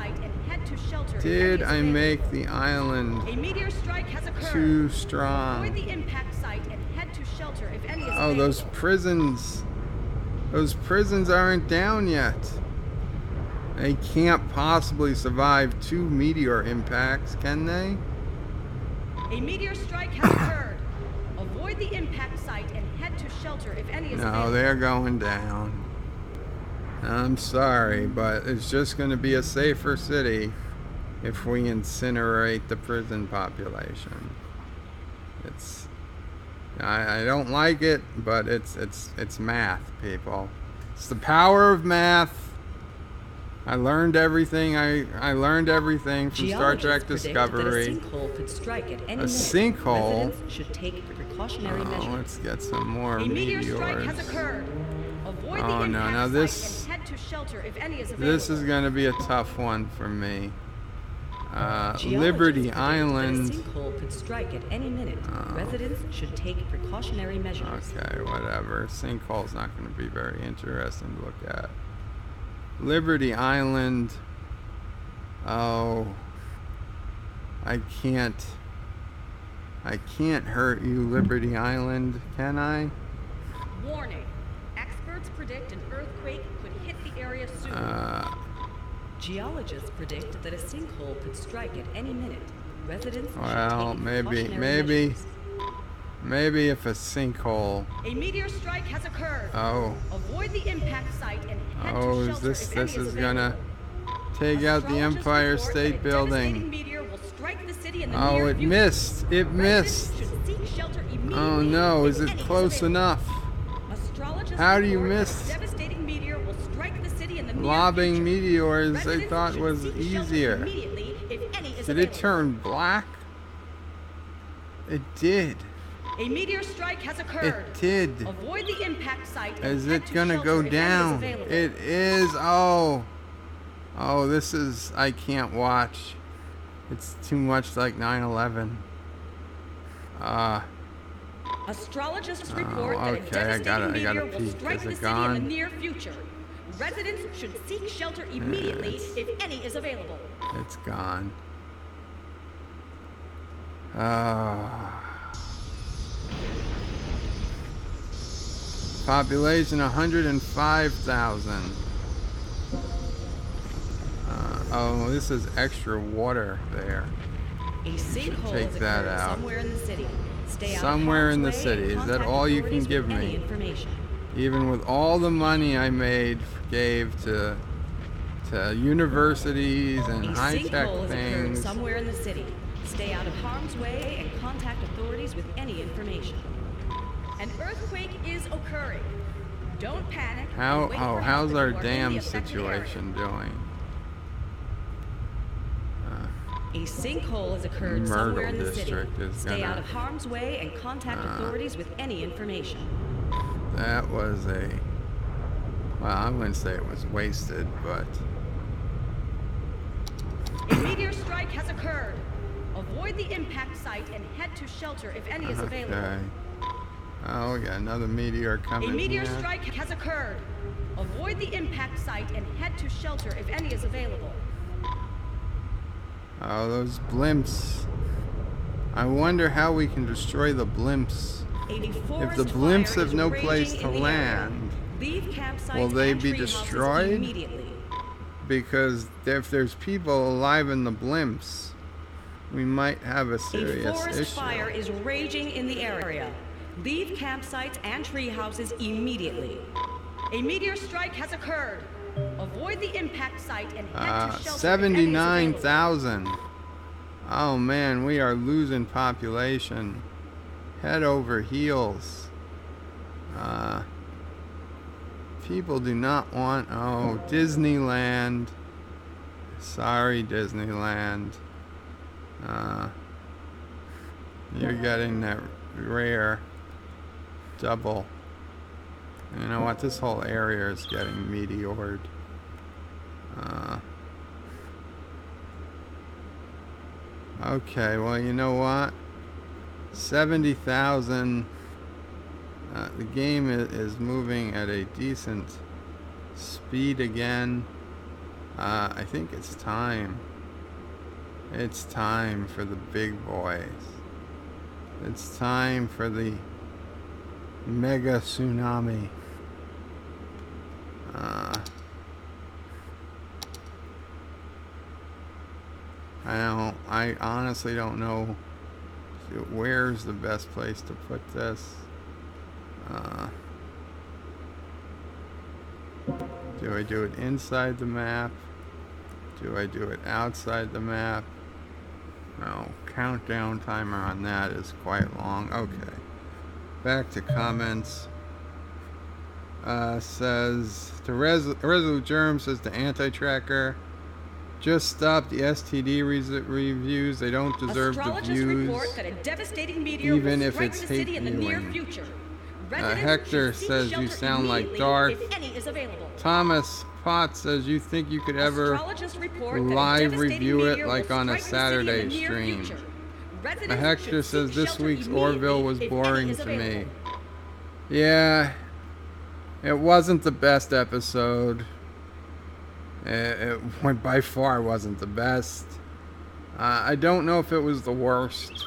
S1: Did I make the island too strong? Oh, those prisons aren't down yet. They can't possibly survive 2 meteor impacts, can they?
S2: A meteor strike has occurred. Avoid the impact site and head to shelter if any is available.
S1: No, they're going down. I'm sorry, but it's just going to be a safer city if we incinerate the prison population. I don't like it, but it's math, people. It's the power of math. I learned everything. I learned everything from Star Trek Discovery.
S2: That a sinkhole could strike at any minute.
S1: Sinkhole.
S2: Residents should take precautionary measures.
S1: Let's get some more meteors.
S2: Strike has occurred. Avoid the
S1: no! Now this
S2: and head to shelter if any is available.
S1: This is going to be a tough one for me. Liberty Island.
S2: That a sinkhole could strike at any minute. Residents should take precautionary measures.
S1: Okay, whatever. Sinkhole's not going to be very interesting to look at. Liberty Island. Oh, I can't hurt you, Liberty Island, can I?
S2: Warning. Experts predict an earthquake could hit the area soon. Geologists predict that a sinkhole could strike at any minute. Residents
S1: well,
S2: should take
S1: maybe if a sinkhole.
S2: A meteor strike has occurred.
S1: Oh.
S2: Avoid the impact site and head to shelter
S1: this
S2: if any
S1: is
S2: available.
S1: gonna take out the Empire State Building.
S2: Meteor will strike the city in the
S1: oh,
S2: near
S1: it
S2: future.
S1: missed. It missed.
S2: Should seek shelter immediately
S1: Oh no, is it close enough? How do you miss?
S2: Devastating meteor will strike the city in the near
S1: Lobbing
S2: future.
S1: meteors I
S2: Residents
S1: thought
S2: should
S1: was
S2: seek
S1: easier.
S2: shelter immediately if any is
S1: Did it
S2: available.
S1: turn black? It did.
S2: A meteor strike has occurred.
S1: It did.
S2: Avoid the impact site. And
S1: Is
S2: head
S1: it
S2: to
S1: gonna
S2: shelter
S1: go
S2: if any is
S1: down?
S2: available.
S1: It is. Oh, this is. I can't watch. It's too much like 9/11.
S2: Astrologists report that a
S1: okay,
S2: devastating
S1: I gotta
S2: meteor will
S1: peek.
S2: strike
S1: Is
S2: the
S1: it
S2: city in
S1: gone?
S2: the near future. Residents should seek shelter immediately if any is available.
S1: It's gone. Population 105,000. Oh, this is extra water there.
S2: A sinkhole
S1: take
S2: has
S1: that
S2: occurred
S1: out.
S2: somewhere in the city. Stay
S1: Somewhere
S2: out
S1: in
S2: of
S1: the
S2: harm's
S1: city.
S2: way and
S1: Is that
S2: contact
S1: all you can
S2: authorities
S1: give
S2: with any
S1: me?
S2: information.
S1: Even with all the money I gave to universities and
S2: A
S1: high-tech
S2: sinkhole has occurred
S1: things.
S2: somewhere in the city. Stay out of harm's way and contact authorities with any information. An earthquake is occurring. Don't panic. and wait for help
S1: How's
S2: if
S1: our
S2: you are in
S1: dam
S2: the affected area.
S1: situation doing?
S2: A sinkhole has occurred somewhere in the city.
S1: District is
S2: Stay
S1: gonna-
S2: out of harm's way and contact authorities with any information.
S1: That was well, I wouldn't say it was wasted, but
S2: A meteor strike has occurred. Avoid the impact site and head to shelter if any is available.
S1: okay. Oh, we got another meteor coming.
S2: A meteor
S1: here.
S2: strike has occurred. Avoid the impact site and head to shelter if any is available.
S1: Oh, those blimps. I wonder how we can destroy the blimps. If the blimps have no place to land, will they be destroyed?
S2: Immediately.
S1: Because if there's people alive in the blimps, we might have a serious
S2: A forest
S1: issue.
S2: fire is raging in the area. Leave campsites and tree houses immediately. A meteor strike has occurred. Avoid the impact site and head to shelter.
S1: 79,000. Oh man, we are losing population. Head over heels. People do not want. Oh, Disneyland. Sorry, Disneyland. You're getting that rare double. You know what? This whole area is getting meteored. Okay, well, you know what? 70,000. The game is moving at a decent speed again. I think it's time. It's time for the big boys. It's time for the mega tsunami. I honestly don't know where's the best place to put this. Do I do it inside the map? Do I do it outside the map? No, countdown timer on that is quite long. Okay. Back to comments. Says the Resolute Germ says the anti-tracker. Just stop the STD reviews. They don't deserve the views,
S2: that a devastating meteor
S1: even
S2: will
S1: if
S2: strike
S1: it's
S2: the
S1: hate
S2: city in the near
S1: viewing.
S2: future.
S1: Hector says you sound like Darth.
S2: If any is available.
S1: Thomas Potts says you think you could ever live review it like on a Saturday stream. Hector says this week's Orville was boring to me. Yeah, it wasn't the best episode. It by far wasn't the best. I don't know if it was the worst.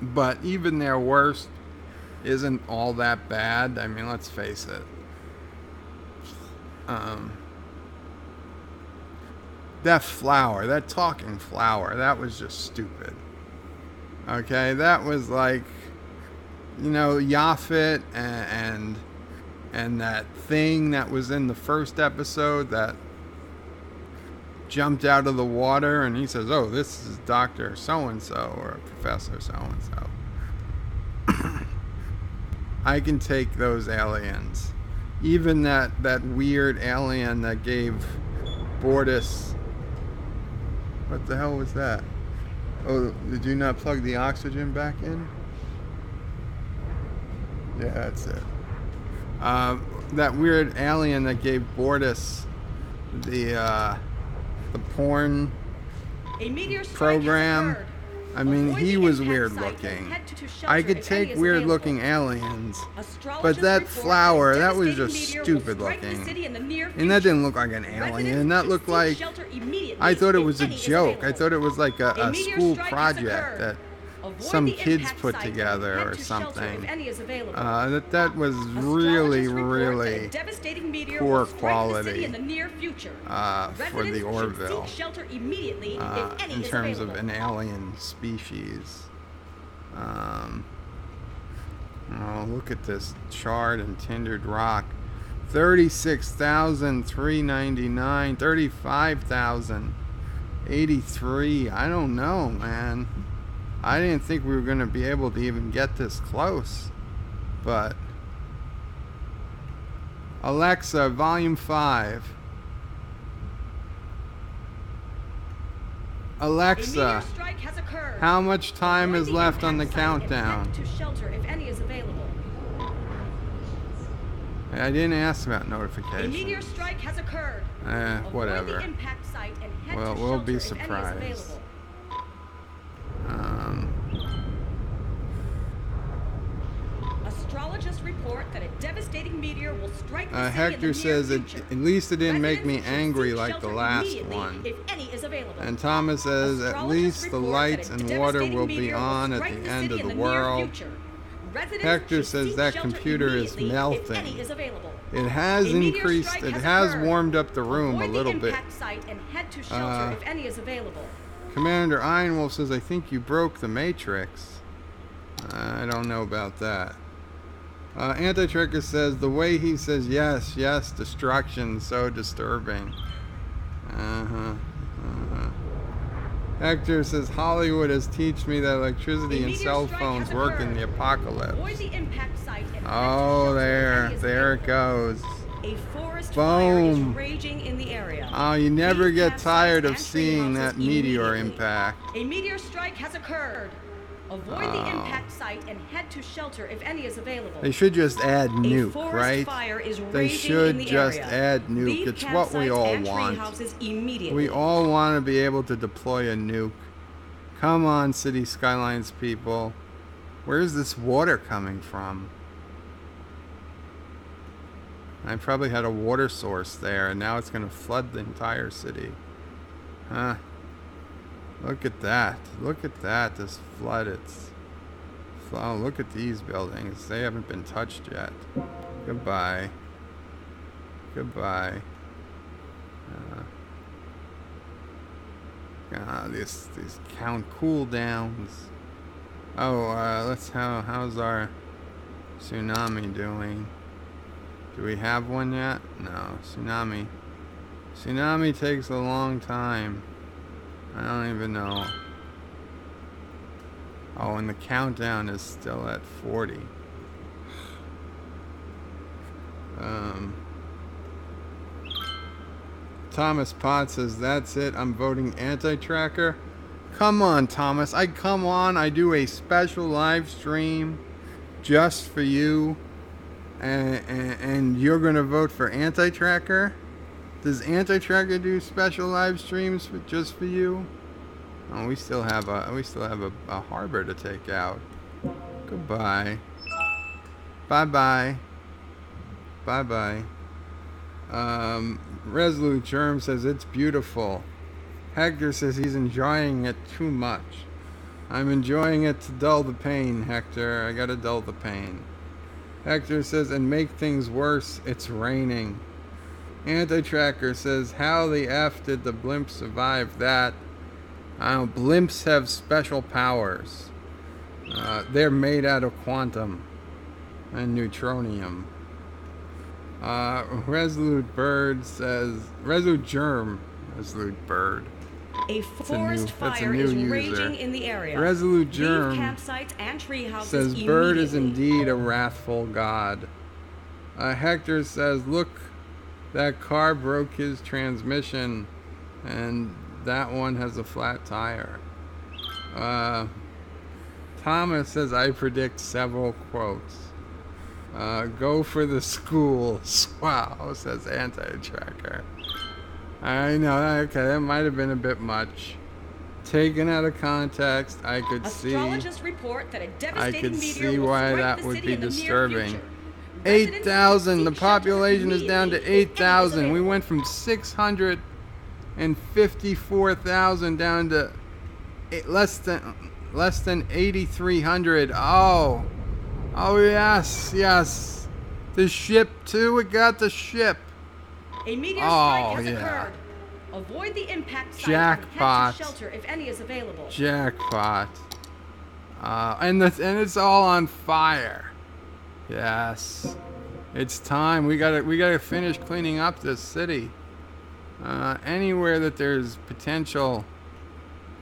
S1: But even their worst isn't all that bad. I mean, let's face it. That flower, that talking flower, that was just stupid. Okay, that was like, you know, Yaphet and that thing that was in the first episode that jumped out of the water, and he says, "Oh, this is Dr. So-and-so or Professor So-and-so." I can take those aliens. Even that weird alien that gave Bortus... What the hell was that? Oh, did you not plug the oxygen back in? Yeah, that's it. That weird alien that gave Bortus the porn program. I mean, he was weird looking. I could take weird looking aliens, but that flower, that was just stupid looking. And that didn't look like an alien. That looked like, I thought it was a joke. I thought it was like a school project that some kids put together or something. That was really, really poor quality for the Orville in terms of an alien species. Oh, look at this charred and tindered rock. 36,399, 35,083. I don't know, man. I didn't think we were going to be able to even get this close. But Alexa, volume 5. Alexa, how much time is left on the countdown? I didn't ask about notifications.
S2: A meteor strike has occurred.
S1: Whatever. Well, we'll be surprised.
S2: Astrologists report that a devastating meteor will strike the city
S1: Hector says at least it didn't make me angry like the last one. And Thomas says at least the lights and water will be on at the end of the world. Hector says that computer is melting. It has increased, it has warmed up the room a little bit. Commander Ironwolf says, I think you broke the Matrix. I don't know about that. Anti-Tracker says, the way he says yes, yes, destruction, so disturbing. Hector says, Hollywood has taught me that electricity and cell phones work in the apocalypse. Oh, there it goes.
S2: A forest
S1: Boom.
S2: fire is raging in the area.
S1: Oh, you never get tired of seeing that meteor impact.
S2: A meteor strike has occurred. Avoid the impact site and head to shelter if any is available.
S1: They should just add nuke, right? They should just add nuke. It's what we all want. We all want to be able to deploy a nuke. Come on, City Skylines people. Where's this water coming from? I probably had a water source there, and now it's going to flood the entire city. Huh. Look at that. Look at that. This flood. Oh, look at these buildings. They haven't been touched yet. Goodbye. Goodbye. These count cooldowns. Oh, how's our Tsunami doing? Do we have one yet? No. Tsunami. Tsunami takes a long time. I don't even know. Oh, and the countdown is still at 40. Thomas Potts says, that's it. I'm voting anti-tracker. Come on, Thomas. Come on. I do a special live stream just for you. And you're going to vote for anti-tracker? Does anti-tracker do special live streams just for you? Oh, we still have a harbor to take out. Goodbye. Bye-bye. Bye-bye. Resolute Germ says it's beautiful. Hector says he's enjoying it too much. I'm enjoying it to dull the pain, Hector. I gotta dull the pain. Hector says, and make things worse, it's raining. Anti-Tracker says, how the F did the blimp survive that? Blimps have special powers. They're made out of quantum and neutronium. Resolute Bird says, Resolute Germ, Resolute Bird.
S2: A forest fire is raging in the area.
S1: Resolute Germ
S2: campsites and tree houses
S1: says, Bird is indeed a wrathful god. Hector says, look, that car broke his transmission, and that one has a flat tire. Thomas says, I predict several quotes. Go for the schools. Wow, says Anti-Tracker. I know, okay, that might have been a bit much. Taken out of context, I could see why that would be disturbing. 8,000, the population is down to 8,000. We went from 654,000 down to less than 8,300. Oh yes. The ship too, it got the ship.
S2: A meteor strike has occurred. Avoid the impact site
S1: Jackpot.
S2: and head to shelter if any is available.
S1: Jackpot. And it's all on fire. Yes. It's time. We gotta finish cleaning up this city. Anywhere that there's potential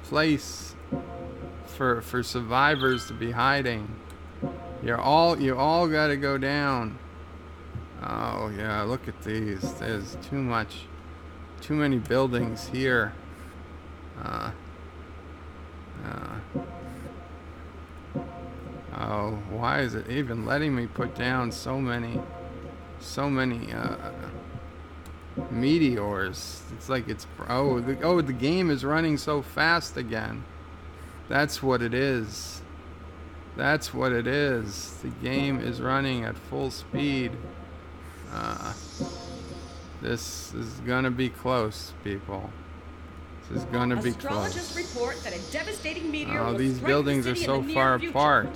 S1: place for survivors to be hiding. You all gotta go down. Oh yeah, look at these. There's too many buildings here. Oh, why is it even letting me put down so many meteors? It's like it's the game is running so fast again. That's what it is. That's what it is. The game is running at full speed. This is gonna be close, people. This is gonna be close.
S2: Report that a devastating meteor
S1: oh, these buildings are so far apart.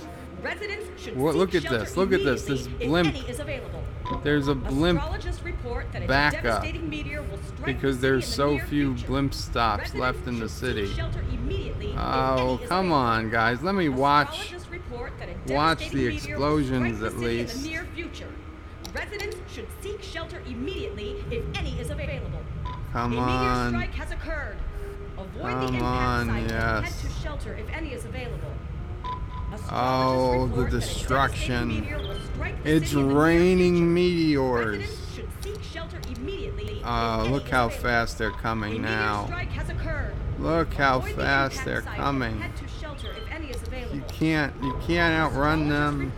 S1: Look at this. Look at this. This blimp. There's a blimp backup because there's so few blimp stops left in the city. Oh, come on, guys. Let me watch the explosions at least.
S2: Residents should seek shelter immediately if any is available.
S1: Come on.
S2: A meteor strike has occurred. Avoid the impact site and head to shelter if any is available.
S1: Oh, the destruction. It's raining meteors. Oh, look how fast they're coming now. Look how fast they're coming. You can't outrun them.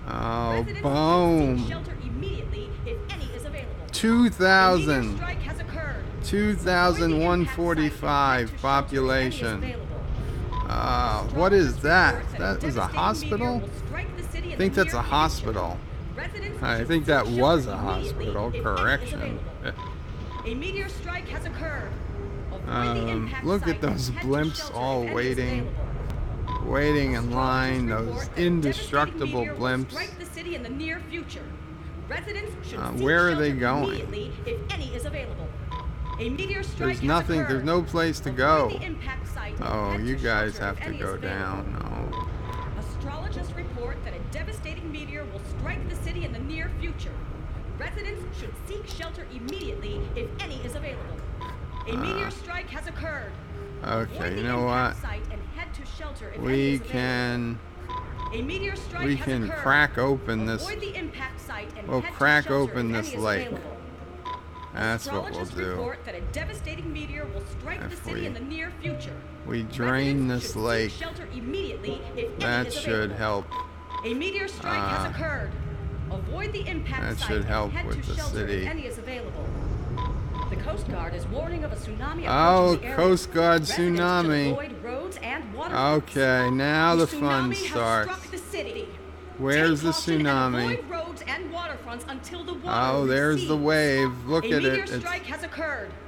S1: Oh, boom. 2,145 population. What is that? That is a hospital? I think that's a hospital. I think that was a hospital. Correction.
S2: A meteor strike has occurred.
S1: Look at those blimps all waiting in line. Those indestructible blimps. Where are they going? There's nothing. There's no place to go. Oh, you guys have to go down. No.
S2: Astrologists report that a devastating meteor will strike the city in the near future. Residents should seek shelter immediately if any is available. A meteor strike has occurred.
S1: Okay, you know what? We can crack open this. We'll crack open this lake. That's what we'll do. If we drain this lake, that should help.
S2: A meteor strike has occurred. Avoid the impact site.
S1: That should help with the city.
S2: The Coast Guard is warning of a tsunami.
S1: Oh, Coast Guard tsunami. Okay, now the fun starts. Where's the tsunami? Oh, there's the wave. Look at it.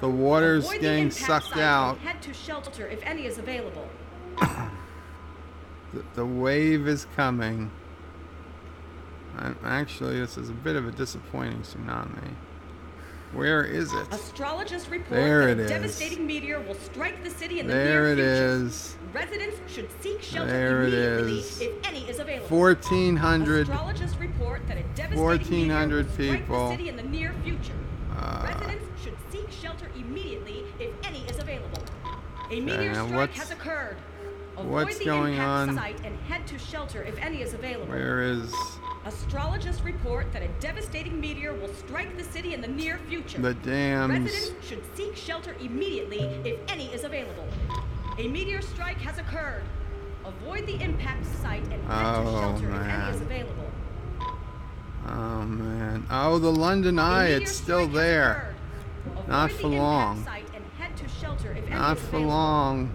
S1: The water's getting sucked out.
S2: Head to shelter if any is available.
S1: The wave is coming. Actually, this is a bit of a disappointing tsunami. Where is it?
S2: Astrologists report
S1: there
S2: that
S1: it
S2: a
S1: is.
S2: devastating meteor will strike the city in the
S1: there
S2: near
S1: it
S2: future.
S1: Is.
S2: Residents should seek shelter
S1: there
S2: immediately
S1: it is.
S2: if any is available.
S1: 1,400.
S2: Astrologists report that a devastating
S1: 1,400
S2: meteor will strike
S1: people.
S2: the city in the near future. Residents should seek shelter immediately if any is available. A meteor strike has occurred.
S1: What's going on?
S2: Site and head to shelter if any is available.
S1: Where is?
S2: Astrologists report that a devastating meteor will strike the city in the near future.
S1: The dams.
S2: Residents should seek shelter immediately if any is available. A meteor strike has occurred. Avoid the impact site and head to shelter if any is available.
S1: Oh man. Oh, the London Eye, it's still there. Not for long. Not for long.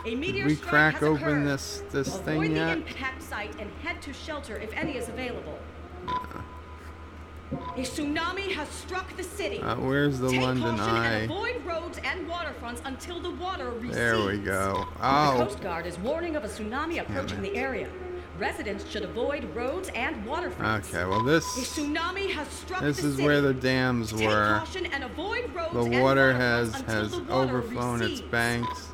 S1: Did we crack open this thing yet?
S2: Avoid the impact site and head to shelter if any is available. A tsunami has struck the city.
S1: Where's the London Eye?
S2: And avoid roads and waterfronts until the water recedes.
S1: There we go. Oh.
S2: The Coast Guard is warning of a tsunami approaching the area. Residents should avoid roads and waterfronts.
S1: Okay, well this
S2: tsunami has struck
S1: this
S2: the
S1: is
S2: city.
S1: Where the dams were.
S2: Take caution and avoid roads
S1: the water
S2: and
S1: has
S2: until the water
S1: overflown
S2: recedes.
S1: its banks.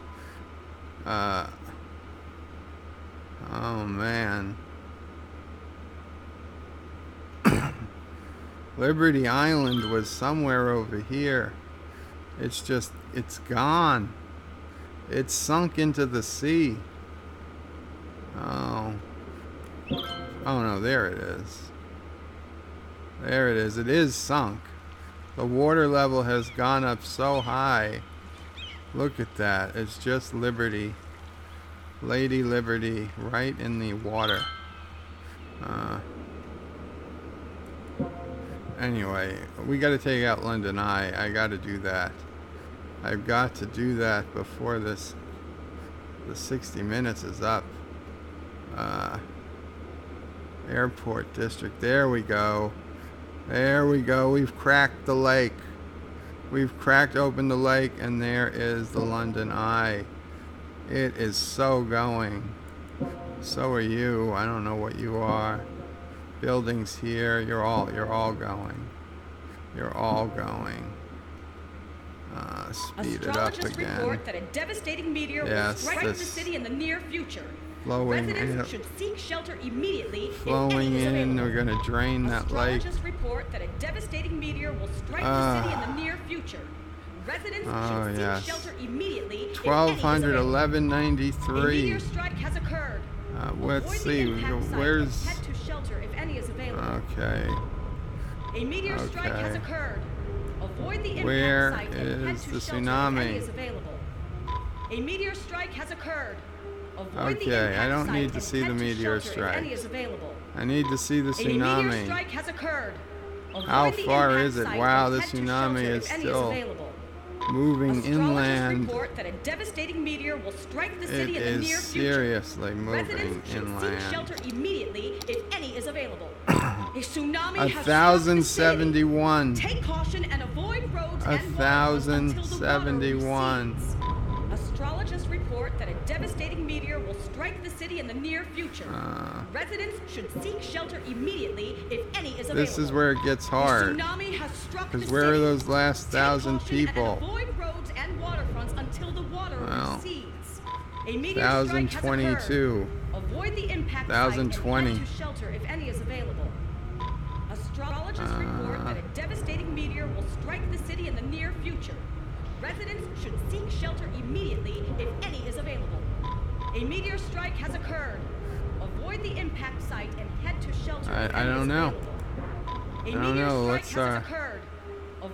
S1: Oh man. Liberty Island was somewhere over here. It's gone. It's sunk into the sea. Oh no, there it is. There it is. It is sunk. The water level has gone up so high. Look at that. It's just Liberty. Lady Liberty right in the water. Anyway, we got to take out London Eye. I got to do that. I've got to do that before the 60 minutes is up. Airport District. There we go. There we go. We've cracked the lake. We've cracked open the lake, and there is the London Eye. It is so going. So are you. I don't know what you are. Buildings here. You're all going. You're all going. Speed it up again.
S2: Astrologists report that a devastating meteor will strike the city in the near future.
S1: Flowing
S2: in. Should seek shelter immediately.
S1: Flowing in. We're going to drain that lake.
S2: Astrologists report that a devastating meteor will strike the city in the near future. Residents should seek shelter immediately.
S1: 1200, 1193.
S2: A meteor strike has occurred.
S1: Let's see. Where's?
S2: Head to shelter if any is available.
S1: Okay.
S2: A meteor strike has occurred. Avoid the
S1: Where
S2: impact site and head
S1: is
S2: to
S1: the
S2: shelter
S1: tsunami?
S2: if any is available. A meteor strike has occurred. Avoid the
S1: Okay,
S2: impact
S1: I don't
S2: site
S1: need to
S2: and
S1: see
S2: head
S1: the
S2: to
S1: meteor
S2: shelter if
S1: strike.
S2: any is available.
S1: I need to see the
S2: A meteor
S1: tsunami.
S2: strike has occurred.
S1: How
S2: Avoid the
S1: far
S2: impact
S1: is it?
S2: site
S1: Wow,
S2: and
S1: the
S2: head to
S1: tsunami
S2: shelter
S1: is
S2: if any
S1: still
S2: available.
S1: moving
S2: Astrologers
S1: inland.
S2: report that a devastating meteor will strike the city
S1: It
S2: in the
S1: is
S2: near future.
S1: seriously moving
S2: Residents should
S1: inland.
S2: seek shelter immediately if any is available. A tsunami has struck the
S1: 1,071.
S2: city. Take caution and avoid roads and waterfronts until the water
S1: 1,071.
S2: recedes. Astrologists report that a devastating meteor will strike the city in the near future. Residents should seek shelter immediately if any is available.
S1: This is where it gets hard.
S2: Tsunami has struck the
S1: Because
S2: city.
S1: where are those last
S2: Take
S1: 1,000
S2: caution and
S1: people?
S2: avoid roads and waterfronts until the water recedes. A meteor
S1: 1,022.
S2: Avoid the impact
S1: 1,020.
S2: site and head to shelter if any is available. Astrologists report that a devastating meteor will strike the city in the near future. Residents should seek shelter immediately if any is available. A meteor strike has occurred. Avoid the impact site and head to shelter.
S1: I don't know. I don't know.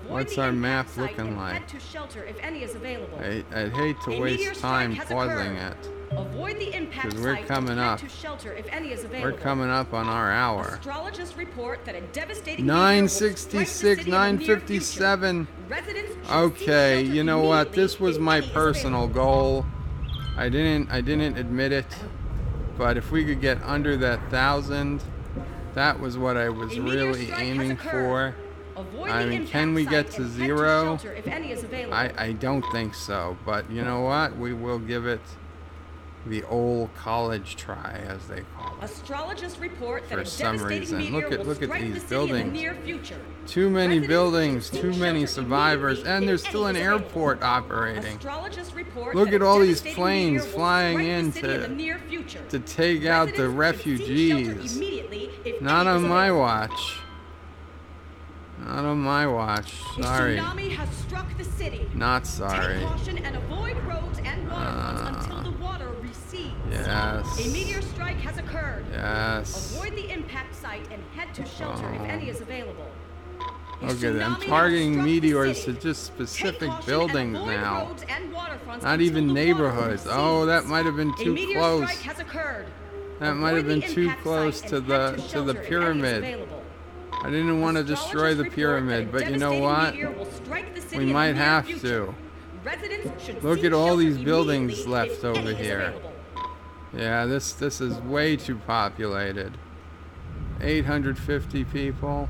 S1: What's our map looking like?
S2: Head to shelter if any is available.
S1: I'd hate to waste time pausing it.
S2: Avoid the impact
S1: because we're coming up.
S2: To shelter if any is available.
S1: We're coming up on our hour.
S2: Astrologists report that a devastating
S1: 9:66, 9:57. Okay, you know what? This was my personal goal. I didn't admit it, but if we could get under that 1,000, that was what I was really aiming for. I mean, can we get to 0? I don't think so, but you know what? We will give it the old college try, as they call it.
S2: Astrologists report that
S1: for some reason. Look at these buildings.
S2: Too
S1: many buildings, too many survivors, and there's still an airport operating. Look at all these planes flying in to take out the refugees. Not on my watch. Not on my watch. Sorry.
S2: Tsunami has struck the city.
S1: Not sorry.
S2: Take caution and avoid roads and waterfronts until the water recedes.
S1: Yes.
S2: A meteor strike has occurred.
S1: Yes.
S2: Avoid the impact site and head to shelter if any is available.
S1: Okay, I'm targeting meteors to just specific buildings now. Not even neighborhoods. Oh, that might have been too close. That might have been too close to the pyramid. I didn't want to destroy the pyramid, but you know what? We might have to. Look at all these buildings left over here. Yeah, this is way too populated. 850 people.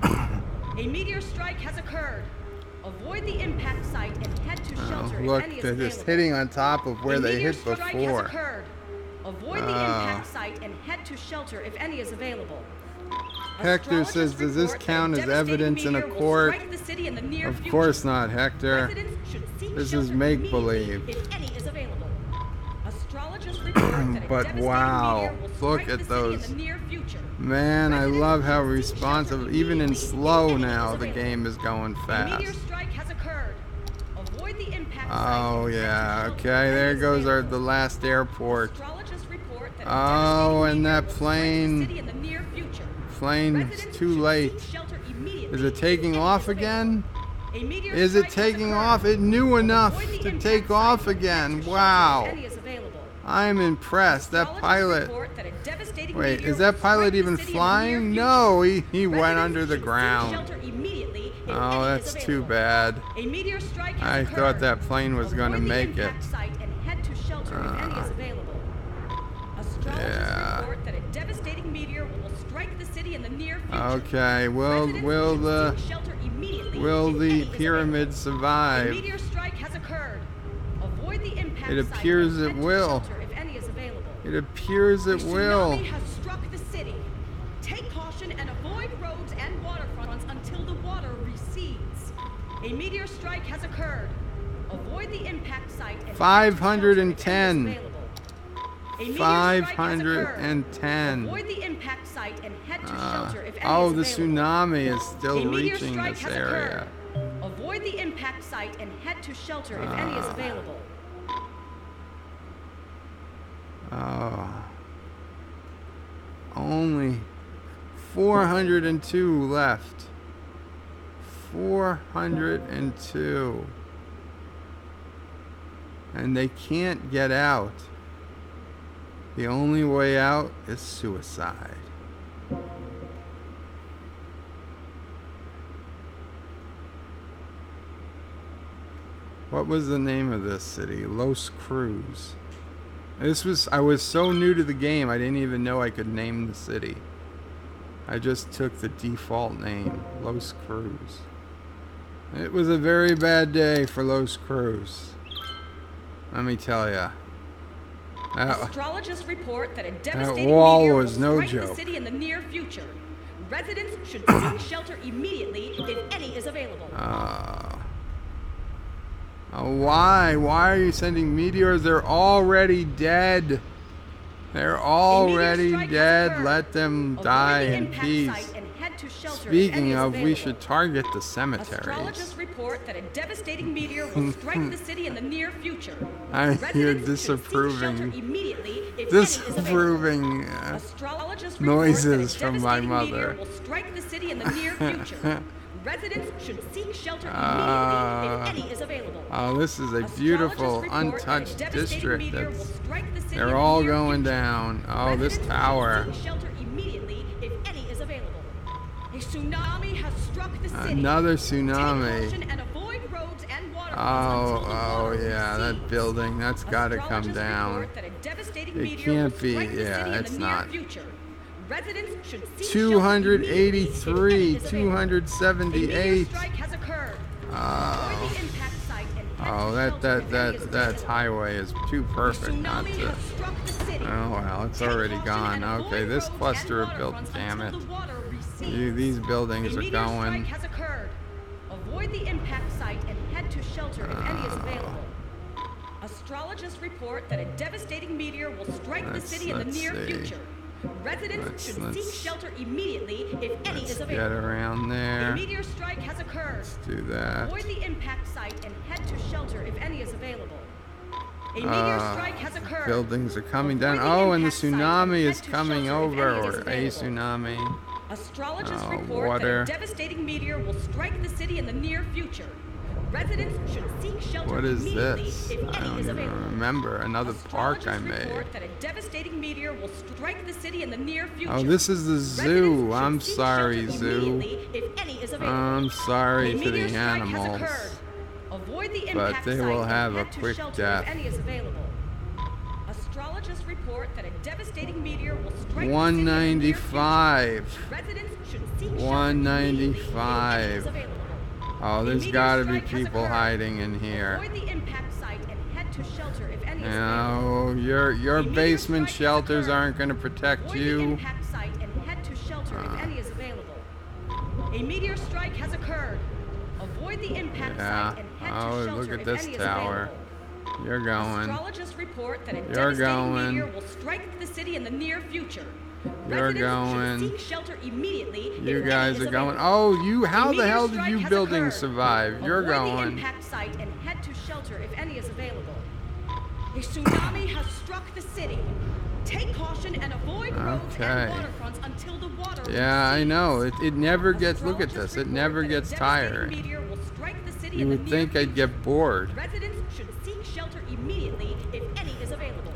S2: A meteor strike has occurred. Avoid the impact site and head to shelter.
S1: Look, they're just hitting on top of where they hit before.
S2: Avoid the impact site and head to shelter if any is available.
S1: Hector says, does this count as evidence in a court? Of course not, Hector. This is make-believe. But wow, look at those. Man, I love how responsive, even in slow now, the game is going fast. Oh yeah, okay, there goes the last airport. Oh, and that plane's too late. Is it taking off again? Is it taking off? It knew enough to take off again. Wow. I'm impressed. That pilot. Wait, is that pilot even flying? No, he went under the ground. Oh, that's too bad. I thought that plane was going to make it. Yeah. Okay, will the pyramid survive? It appears it will. It appears it will.
S2: Take caution and avoid roads and waterfronts until the water recedes. A meteor strike has occurred. Avoid the impact site.
S1: 510. 510.
S2: Avoid the impact site and head to shelter if any
S1: oh,
S2: is
S1: the
S2: available.
S1: tsunami is still reaching this area.
S2: Avoid the impact site and head to shelter if any is available.
S1: Only 402 left. 402. And they can't get out. The only way out is suicide. What was the name of this city? Los Cruz. I was so new to the game, I didn't even know I could name the city. I just took the default name, Los Cruz. It was a very bad day for Los Cruz. Let me tell ya.
S2: Astrologists report that a devastating
S1: wall
S2: meteor
S1: was
S2: will
S1: no
S2: strike
S1: joke.
S2: the city in the near future. Residents should seek shelter immediately if any is available.
S1: Why? Why are you sending meteors? They're already dead. They're already dead. Let them die in peace.
S2: shelter.
S1: Speaking of, we should target the cemeteries.
S2: Astrologists report that a devastating meteor will strike the city in the near future.
S1: I hear disapproving noises from my mother.
S2: Will strike the city in the near future. Residents should seek shelter immediately if any is available.
S1: Oh, this is a beautiful, untouched district. They're all going down. Oh, this tower.
S2: Seek shelter immediately if any is available. A tsunami has struck the city.
S1: Another tsunami.
S2: Take caution and avoid roads and waterfronts
S1: Oh yeah, that building. That's got to come down. It can't be. Yeah, it's not. 283, 278. Oh, that highway is too perfect not to. Oh well, it's already gone. Okay, this cluster of buildings. Damn it! These buildings are going.
S2: Avoid the impact site and head to shelter if any is available. Astrologists report that a devastating meteor will strike the city in the near future. Residents should seek shelter immediately if any is available.
S1: Get around there.
S2: A meteor strike has occurred.
S1: Let's do that.
S2: Avoid the impact site and head to shelter if any is available. A meteor strike has occurred.
S1: Buildings are coming down. Oh, and the tsunami is coming over, or a tsunami.
S2: Astrologists report that a devastating meteor will strike the city in the near future. Residents should seek shelter
S1: what is
S2: immediately
S1: this?
S2: if
S1: I
S2: any
S1: don't
S2: is
S1: even
S2: available.
S1: remember. Another park I made.
S2: Report that a devastating meteor will strike the city in the near future.
S1: Oh, this is the zoo. I'm sorry, zoo.
S2: If any is available.
S1: I'm sorry to the animals.
S2: Avoid the
S1: But
S2: impact
S1: they will
S2: site
S1: have
S2: and
S1: a
S2: head to
S1: quick
S2: shelter
S1: death.
S2: If any is available. Astrologists report that a devastating meteor will strike
S1: 195.
S2: the city in the near future. Residents should seek shelter
S1: 195.
S2: immediately if any is available.
S1: Oh, there's got to be people hiding in here.
S2: Avoid the impact site and head to shelter if any is
S1: No, your basement shelters aren't going to protect
S2: Avoid the
S1: you.
S2: impact site and head to shelter if any is available. A meteor strike has occurred. Avoid the impact site and head to shelter
S1: look at
S2: if
S1: this
S2: any is
S1: tower.
S2: available.
S1: You're going.
S2: Astrologists report that a
S1: You're
S2: devastating
S1: going.
S2: meteor will strike the city in the near future.
S1: You're
S2: Residents
S1: going.
S2: should seek shelter immediately
S1: You
S2: if
S1: guys
S2: any is
S1: are going.
S2: available.
S1: Oh, you. How
S2: A
S1: the
S2: meteor
S1: hell did
S2: strike
S1: you
S2: has
S1: buildings
S2: occurred.
S1: survive? You're
S2: Avoid the
S1: going.
S2: impact site and head to shelter if any is available. A tsunami has struck the city. Take caution and avoid roads and waterfronts until the water
S1: Yeah, I
S2: recedes.
S1: know. It never gets. Look at this. It never gets tired. You would think I'd get bored.
S2: Residents should seek shelter immediately if any is available.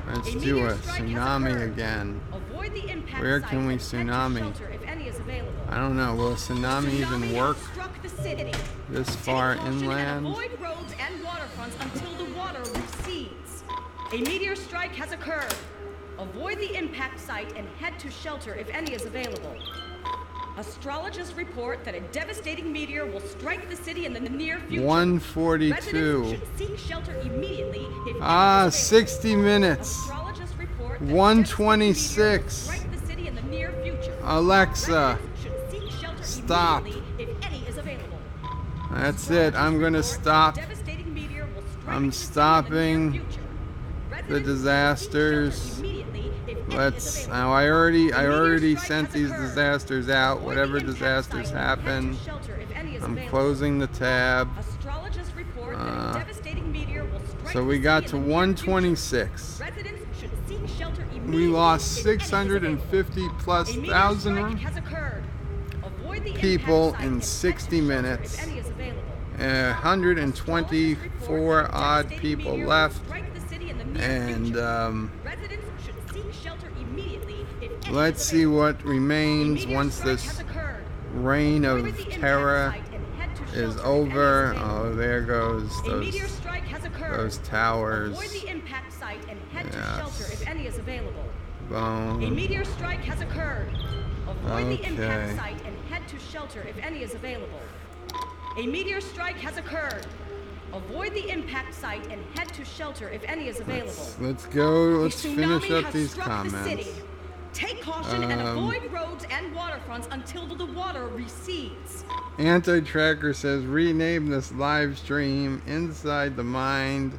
S1: Let's do a tsunami again.
S2: Avoid the impact
S1: Where
S2: site
S1: can we
S2: and head to
S1: tsunami?
S2: shelter if any is available.
S1: I don't know. Will a tsunami even work
S2: Struck the city.
S1: this far
S2: Take caution
S1: inland?
S2: and avoid roads and waterfronts until the water recedes. A meteor strike has occurred. Avoid the impact site and head to shelter if any is available. Astrologists report that a devastating meteor will strike the city in the near future.
S1: 142.
S2: Residents should seek shelter immediately if any is
S1: Ah,
S2: available.
S1: 60 minutes.
S2: Astrologists report that a
S1: 126.
S2: devastating meteor will strike the city in the near future.
S1: Alexa,
S2: Residents should seek shelter
S1: stop.
S2: immediately if any is available.
S1: That's it. I'm going to stop.
S2: Devastating meteor will strike
S1: I'm
S2: the city in the
S1: stopping
S2: near future.
S1: the
S2: Residents
S1: disasters.
S2: should seek shelter immediately if any is
S1: Let's.
S2: available.
S1: Now, I already
S2: A meteor strike
S1: sent
S2: has
S1: these
S2: occurred.
S1: disasters out.
S2: Avoid
S1: Whatever
S2: the impact
S1: disasters
S2: site and head to
S1: happen,
S2: shelter if any is
S1: I'm
S2: available.
S1: closing the tab.
S2: Astrologists report that a devastating meteor will strike
S1: So we
S2: the
S1: got
S2: city
S1: to
S2: in the near future.
S1: 126.
S2: Residents should seek shelter immediately
S1: We lost
S2: if any is available.
S1: 650 plus
S2: A meteor
S1: thousand
S2: strike has occurred. Avoid the
S1: people
S2: impact site
S1: in
S2: and
S1: 60
S2: head to shelter
S1: minutes.
S2: If any is available.
S1: 124 odd people left, and
S2: Residents should seek shelter immediately if any
S1: let's
S2: is
S1: see
S2: available.
S1: what remains
S2: A meteor
S1: once
S2: strike
S1: this
S2: has occurred.
S1: reign
S2: Avoid
S1: of
S2: the impact
S1: terror
S2: site and head to
S1: is
S2: shelter if any
S1: over.
S2: available.
S1: Oh, there goes
S2: A meteor strike has occurred.
S1: those towers.
S2: Avoid the impact site and head to
S1: Yes.
S2: shelter if any is available. A
S1: Boom.
S2: meteor strike has occurred. Avoid the impact
S1: Okay.
S2: site and head to shelter if any is available. A meteor strike has occurred. Avoid the impact site and head to shelter if any is available.
S1: Let's go. Let's
S2: A
S1: finish
S2: tsunami
S1: up
S2: has
S1: these
S2: struck the
S1: comments.
S2: city. Take caution and avoid roads and waterfronts until the water recedes.
S1: Anti-Tracker says rename this live stream Inside the Mind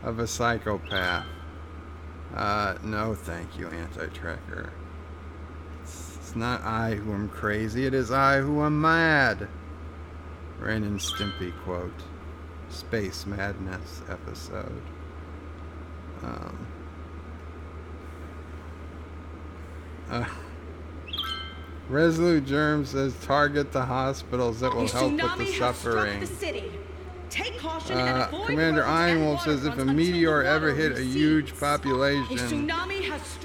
S1: of a Psychopath. No, thank you, Anti-Tracker. It's not I who am crazy, it is I who am mad. Ren and Stimpy quote. Space Madness episode. Resolute Germ says target the hospitals that will help with the suffering.
S2: Take caution and avoid
S1: Commander
S2: roads
S1: Ironwolf
S2: and
S1: says if a
S2: waterfronts
S1: meteor
S2: until the
S1: ever
S2: water
S1: hit a
S2: recedes.
S1: huge population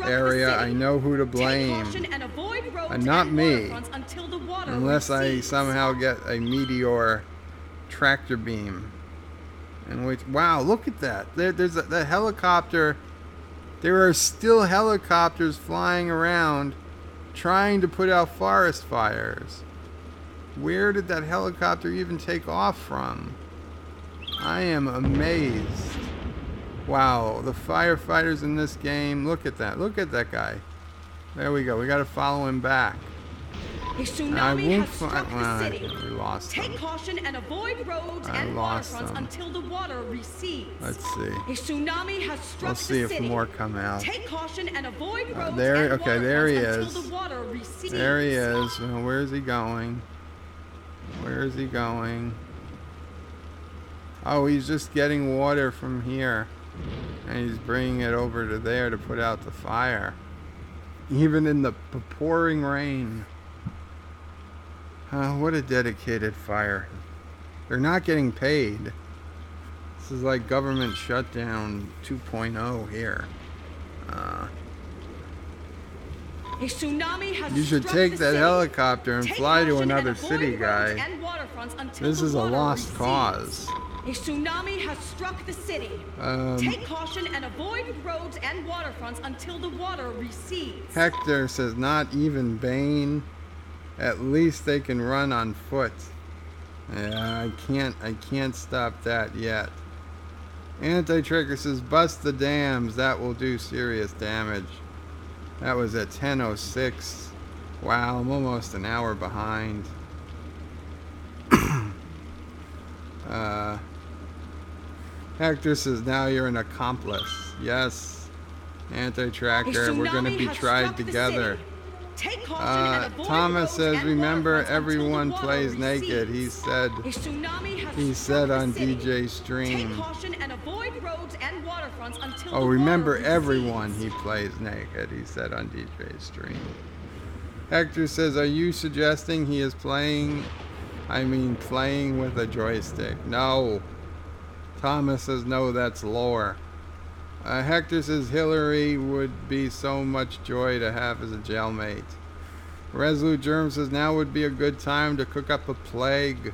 S1: area,
S2: the
S1: I know who to blame. And not me. Unless I somehow get a meteor tractor beam. And which, wow, look at that. There's that helicopter. There are still helicopters flying around trying to put out forest fires. Where did that helicopter even take off from? I am amazed. Wow, the firefighters in this game. Look at that. Look at that guy. There we go. We got to follow him back.
S2: A tsunami has struck the city.
S1: We lost
S2: Take
S1: him.
S2: caution and avoid roads and waterfronts until the water recedes.
S1: Let's see.
S2: A tsunami has struck
S1: We'll see
S2: the city.
S1: if more come out.
S2: Take caution and avoid roads
S1: there,
S2: and
S1: okay, there he
S2: waterfronts
S1: is.
S2: until the water recedes.
S1: There he is. Where is he going? Where is he going? Oh, he's just getting water from here. And he's bringing it over to there to put out the fire. Even in the pouring rain. What a dedicated fire. They're not getting paid. This is like government shutdown 2.0 here.
S2: A tsunami has
S1: You should
S2: struck
S1: take
S2: the
S1: that
S2: city.
S1: helicopter and
S2: Take
S1: fly to
S2: caution
S1: another
S2: and avoid
S1: city,
S2: roads
S1: guy.
S2: and waterfronts until
S1: This
S2: the
S1: is a
S2: water
S1: lost
S2: recedes.
S1: cause.
S2: A tsunami has struck the city. Take caution and avoid roads and waterfronts until the water recedes.
S1: Hector says not even Bane. At least they can run on foot. Yeah, I can't stop that yet. Anti-Tracker says bust the dams. That will do serious damage. That was at 10:06. Wow, I'm almost an hour behind. Hector says now you're an accomplice. Yes. Anti-Tracker, we're going to be tried together.
S2: Take caution and avoid
S1: Thomas
S2: roads
S1: says
S2: and
S1: remember
S2: waterfronts until
S1: everyone
S2: the water
S1: plays naked. He
S2: recedes.
S1: said
S2: A tsunami has
S1: he
S2: struck
S1: said
S2: the
S1: on
S2: city.
S1: DJ stream.
S2: Take caution and avoid roads and waterfronts until
S1: Oh,
S2: the
S1: remember
S2: water
S1: everyone
S2: recedes.
S1: he plays naked, he said on DJ stream. Hector says, are you suggesting he is playing with a joystick? No. Thomas says, no, that's lore. Hector says, Hillary would be so much joy to have as a jailmate. Resolute Germ says, now would be a good time to cook up a plague.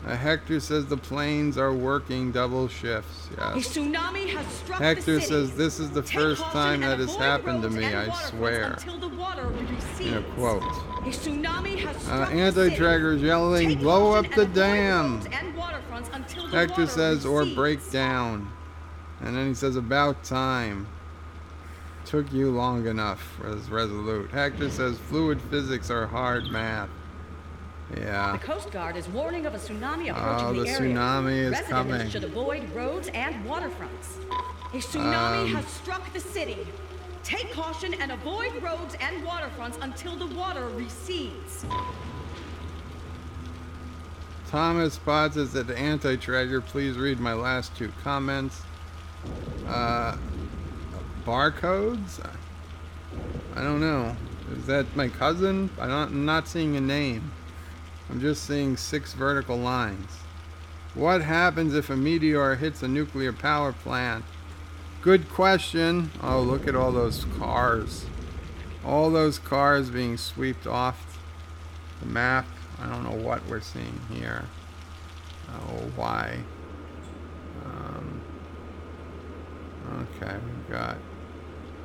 S1: Hector says the planes are working double shifts.
S2: A
S1: Yes.
S2: tsunami has struck
S1: Hector
S2: the city.
S1: says this is the
S2: Take
S1: first
S2: caution
S1: time
S2: and
S1: that has
S2: avoid
S1: happened to
S2: roads
S1: me,
S2: and
S1: I
S2: waterfronts
S1: swear.
S2: until the water recedes.
S1: In a quote.
S2: A tsunami has struck the
S1: Anti-Tracker is
S2: city.
S1: yelling,
S2: Take
S1: blow
S2: caution
S1: up the
S2: and avoid
S1: dam.
S2: roads and waterfronts until the
S1: Hector
S2: water
S1: says, or
S2: recedes.
S1: break down. And then he says, about time. Took you long enough, was Resolute. Hector says, fluid physics are hard math. Yeah.
S2: The Coast Guard is warning of a tsunami approaching
S1: Oh,
S2: the
S1: the
S2: area.
S1: tsunami is
S2: Residents
S1: coming.
S2: should avoid roads and waterfronts. A tsunami has struck the city. Take caution and avoid roads and waterfronts until the water recedes.
S1: Thomas Potts is at the Anti-Tracker. Please read my last two comments. Barcodes? I don't know. Is that my cousin? I'm not seeing a name. I'm just seeing 6 vertical lines. What happens if a meteor hits a nuclear power plant? Good question. Oh, look at all those cars. All those cars being swept off the map. I don't know what we're seeing here. Oh, why? Okay, we've got...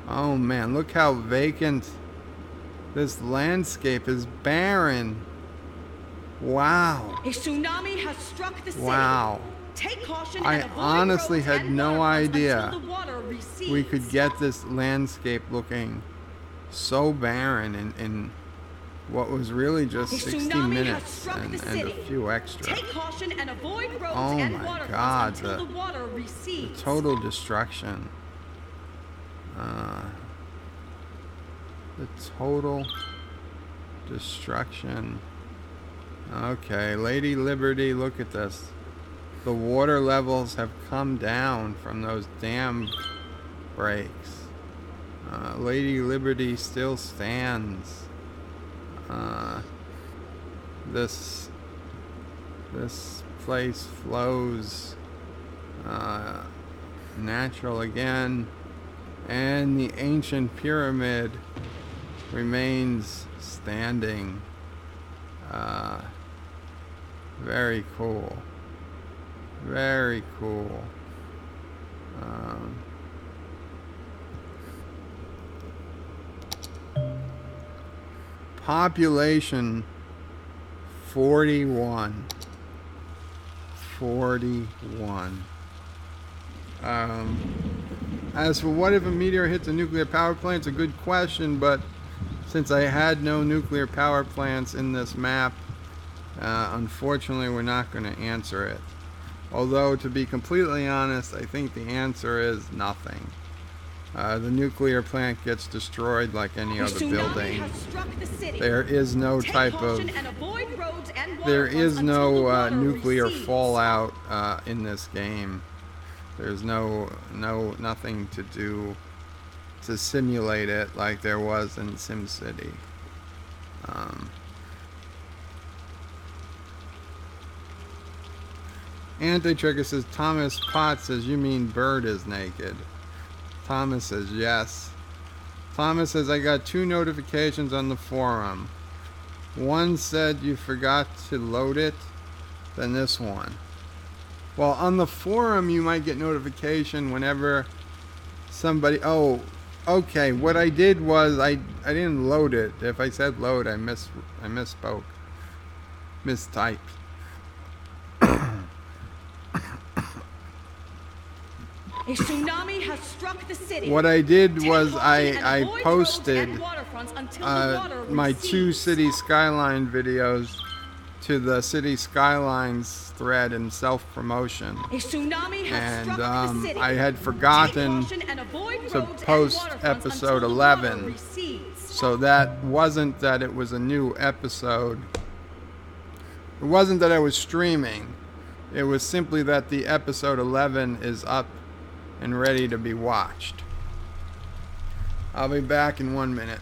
S1: Oh man, look how vacant this landscape is. Barren. Wow.
S2: A tsunami has struck the city.
S1: Wow.
S2: Take caution
S1: I
S2: and avoid
S1: honestly
S2: roads
S1: had
S2: and
S1: no
S2: waterfronts
S1: idea
S2: until the water recedes.
S1: we could get this landscape looking so barren in what was really just
S2: A
S1: 60
S2: tsunami
S1: minutes
S2: has struck
S1: and
S2: the
S1: a
S2: city.
S1: few extra.
S2: Take caution and avoid roads
S1: Oh
S2: and
S1: my
S2: waterfronts
S1: God,
S2: until
S1: the-
S2: the water recedes.
S1: Total destruction. The total Destruction. Okay, Lady Liberty, look at this. The water levels have come down from those dam breaks. Lady Liberty still stands. This place flows natural again, and the ancient pyramid remains standing. Very cool. Very cool. Population 41. 41. As for what if a meteor hits a nuclear power plant, it's a good question, but since I had no nuclear power plants in this map, unfortunately we're not going to answer it. Although, to be completely honest, I think the answer is nothing. The nuclear plant gets destroyed like any other building. There is no type of... There is no nuclear fallout in this game. There's nothing to do to simulate it like there was in SimCity. Anti-Trigger says, Thomas Potts says, you mean Bird is naked. Thomas says, yes. Thomas says, I got 2 notifications on the forum. One said you forgot to load it, then this one. Well, on the forum, you might get notification whenever somebody... Oh, okay. What I did was I didn't load it. If I said load, I misspoke. Mistyped.
S2: A tsunami has struck the city.
S1: What I did was I posted my 2 City Skyline videos to the City Skylines thread in self-promotion. And I had forgotten to post episode 11. So that wasn't that it was a new episode. It wasn't that I was streaming. It was simply that the episode 11 is up and ready to be watched. I'll be back in 1 minute.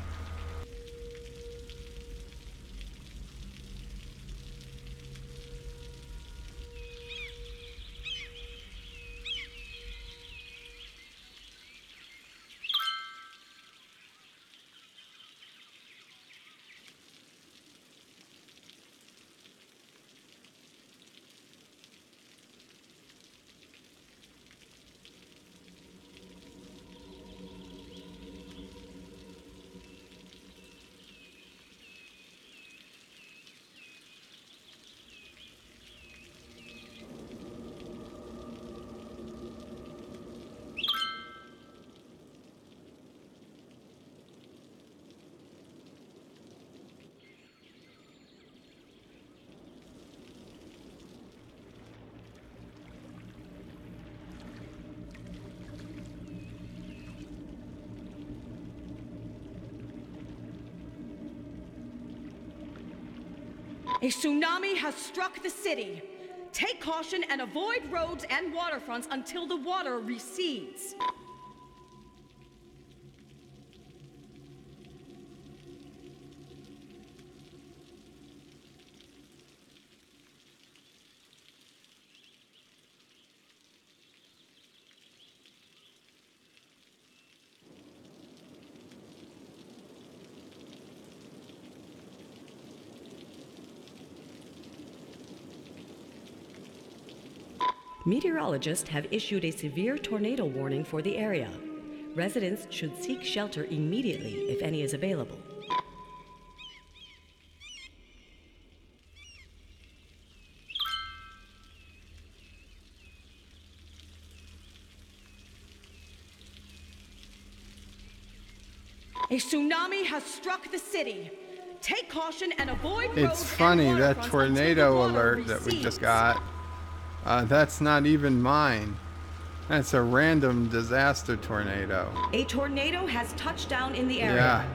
S2: A tsunami has struck the city. Take caution and avoid roads and waterfronts until the water recedes. Meteorologists have issued a severe tornado warning for the area. Residents should seek shelter immediately if any is available. A tsunami has struck the city. Take caution and avoid roads.
S1: It's funny, that tornado alert that we just got. That's not even mine. That's a random disaster tornado.
S2: A tornado has touched down in the area.
S1: Yeah.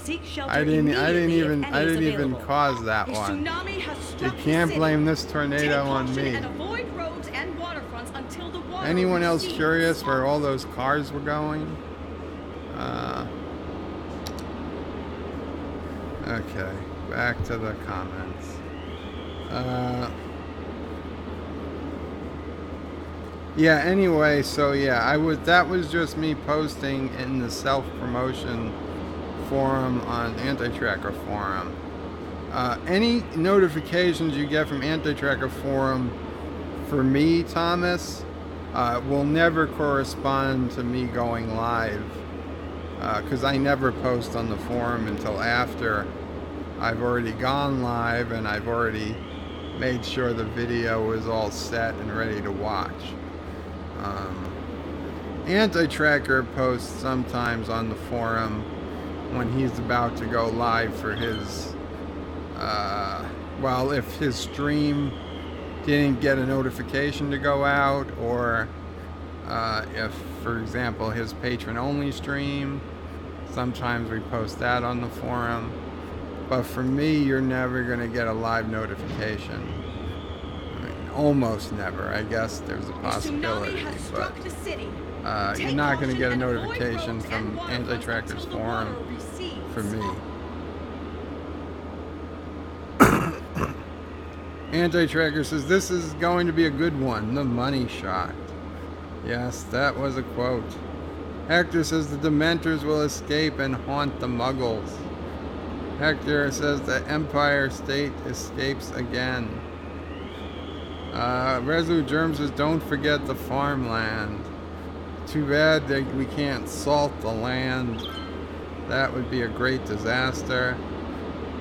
S2: Seek shelter
S1: I didn't even
S2: available.
S1: cause that one.
S2: Tsunami has
S1: You
S2: struck
S1: can't
S2: the city.
S1: blame this tornado on me.
S2: And avoid roads and waterfronts until the water
S1: Anyone else
S2: recedes.
S1: curious where all those cars were going? Okay, back to the comments. Yeah, anyway, so yeah, that was just me posting in the self-promotion forum on Anti-Tracker Forum. Any notifications you get from Anti-Tracker Forum for me, Thomas, will never correspond to me going live, because I never post on the forum until after I've already gone live and I've already made sure the video is all set and ready to watch. Anti-Tracker posts sometimes on the forum when he's about to go live for his, well, if his stream didn't get a notification to go out, or if, for example, his patron-only stream, sometimes we post that on the forum. But for me, you're never going to get a live notification. I mean, almost never. I guess there's a possibility, but you're not going to get a notification from Anti-Tracker's forum for me. Anti-Tracker says, this is going to be a good one, the money shot. Yes, that was a quote. Hector says, the Dementors will escape and haunt the Muggles. Hector says, the Empire State escapes again. Resolute Germ says, don't forget the farmland. Too bad that we can't salt the land. That would be a great disaster.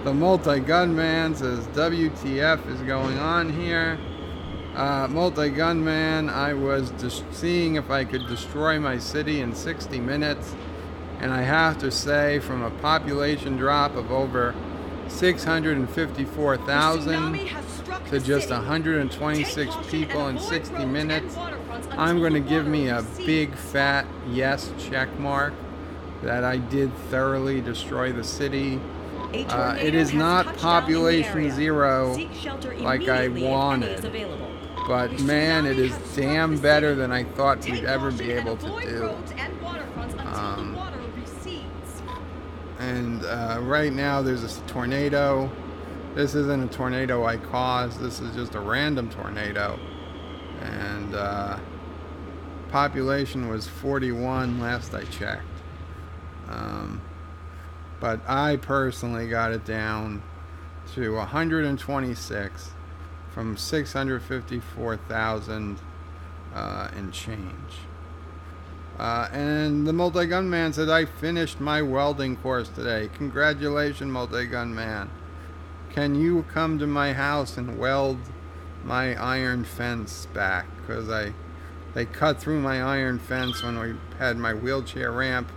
S1: The Multi-Gunman says, WTF is going on here. Multi-Gunman, I was just seeing if I could destroy my city in 60 minutes. And I have to say, from a population drop of over 654,000 to just 126 people in 60 minutes, I'm going to give me a big fat yes check mark that I did thoroughly destroy the city. It is not population zero like I wanted, but man, it is damn better than I thought we'd ever be able to do. And right now there's a tornado. This isn't a tornado I caused. This is just a random tornado. And population was 41 last I checked. But I personally got it down to 126 from 654,000 and change. And the Multi-Gunman said, I finished my welding course today. Congratulations, Multi-Gunman. Can you come to my house and weld my iron fence back? Because they cut through my iron fence when we had my wheelchair ramp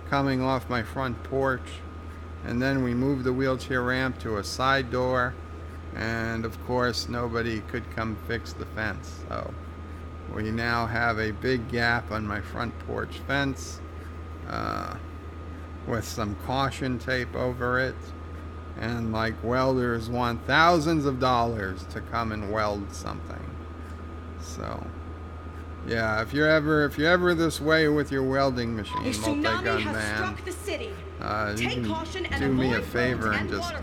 S1: coming off my front porch. And then we moved the wheelchair ramp to a side door. And of course, nobody could come fix the fence. So we now have a big gap on my front porch fence with some caution tape over it. And like welders want thousands of dollars to come and weld something. So yeah, if you're ever this way with your welding machine, Multi-Gunman, you can do me a favor and just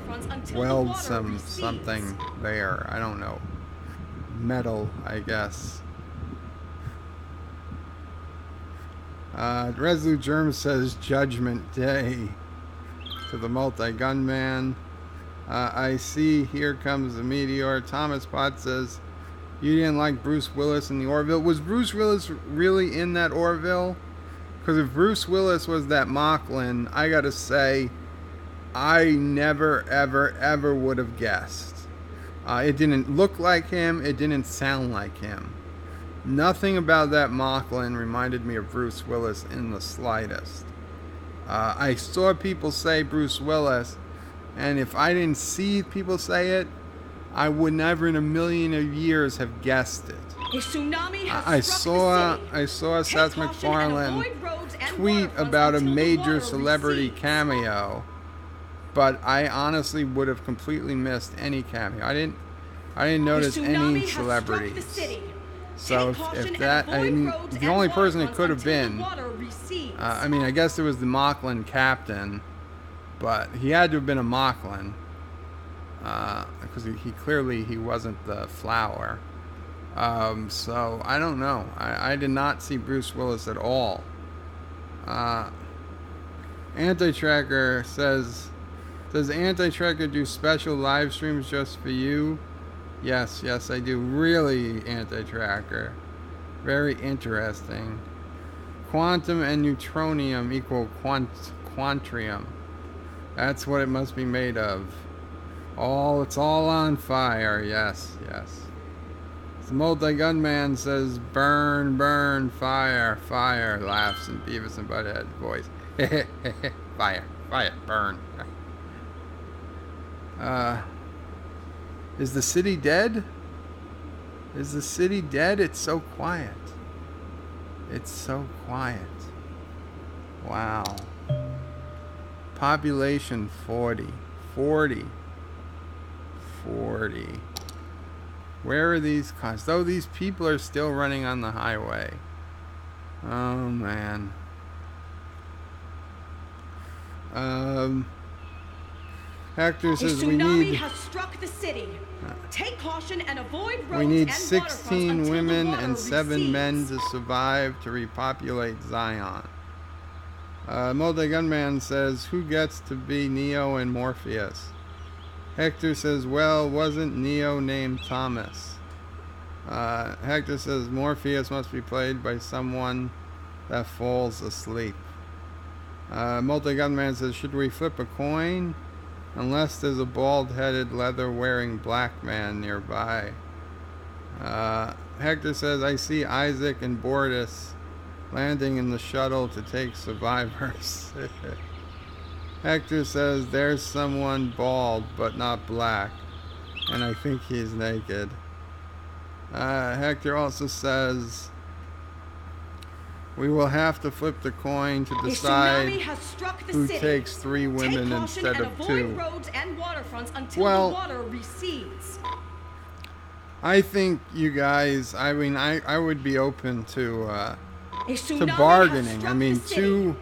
S1: weld something there. I don't know, metal, I guess. Resolute Germ says Judgment Day to the Multi-Gunman. I see here comes the Meteor. Thomas Potts says, you didn't like Bruce Willis in the Orville. Was Bruce Willis really in that Orville? Because if Bruce Willis was that Mocklin, I gotta say, I never, ever, ever would have guessed. It didn't look like him. It didn't sound like him. Nothing about that Mocklin reminded me of Bruce Willis in the slightest. I saw people say Bruce Willis, and if I didn't see people say it, I would never in a million of years have guessed it. I saw Seth MacFarlane tweet about a major celebrity cameo, but I honestly would have completely missed any cameo. I didn't notice any celebrities. So if that, I mean, the only person it could have been, I mean, I guess it was the Mocklin captain, but he had to have been a Mocklin, because he clearly he wasn't the Flower. So I don't know. I did not see Bruce Willis at all. Anti-Tracker says, does Anti-Tracker do special live streams just for you? Yes, I do. Really, Anti-Tracker. Very interesting. Quantum and neutronium equal quantrium. That's what it must be made of. It's all on fire. Yes. The multi-gunman says, burn, fire, laughs in Beavis and Butthead voice. Fire, burn. Is the city dead? Is the city dead? It's so quiet. Wow. Population 40. Where are these cars? Though these people are still running on the highway. Oh, man. Hector says
S2: has struck the city. Take caution and avoid roads.
S1: We need 16 women and 7 men to survive to repopulate Zion. Multi-Gunman says, who gets to be Neo and Morpheus? Hector says, well, wasn't Neo named Thomas? Hector says, Morpheus must be played by someone that falls asleep. Multi-Gunman says, should we flip a coin? Unless there's a bald-headed, leather-wearing black man nearby. Hector says, I see Isaac and Bortus landing in the shuttle to take survivors. Hector says, there's someone bald but not black, and I think he's naked. Hector also says, we will have to flip the coin to decide who takes 3 women instead of 2. Well, I think you guys, I mean, I would be open to bargaining. I mean, 2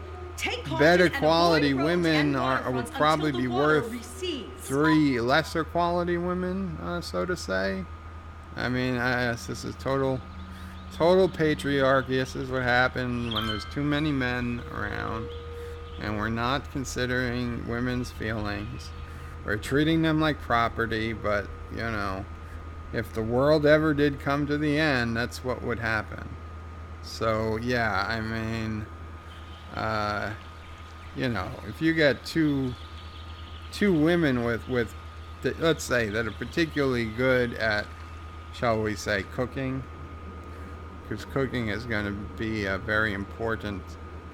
S1: better quality women would probably be worth 3 lesser quality women, so to say. I mean, this is total patriarchy. This is what happens when there's too many men around and we're not considering women's feelings. We're treating them like property, but, you know, if the world ever did come to the end, that's what would happen. So, yeah, I mean, you know, if you get two women with let's say, that are particularly good at, shall we say, cooking, because cooking is going to be a very important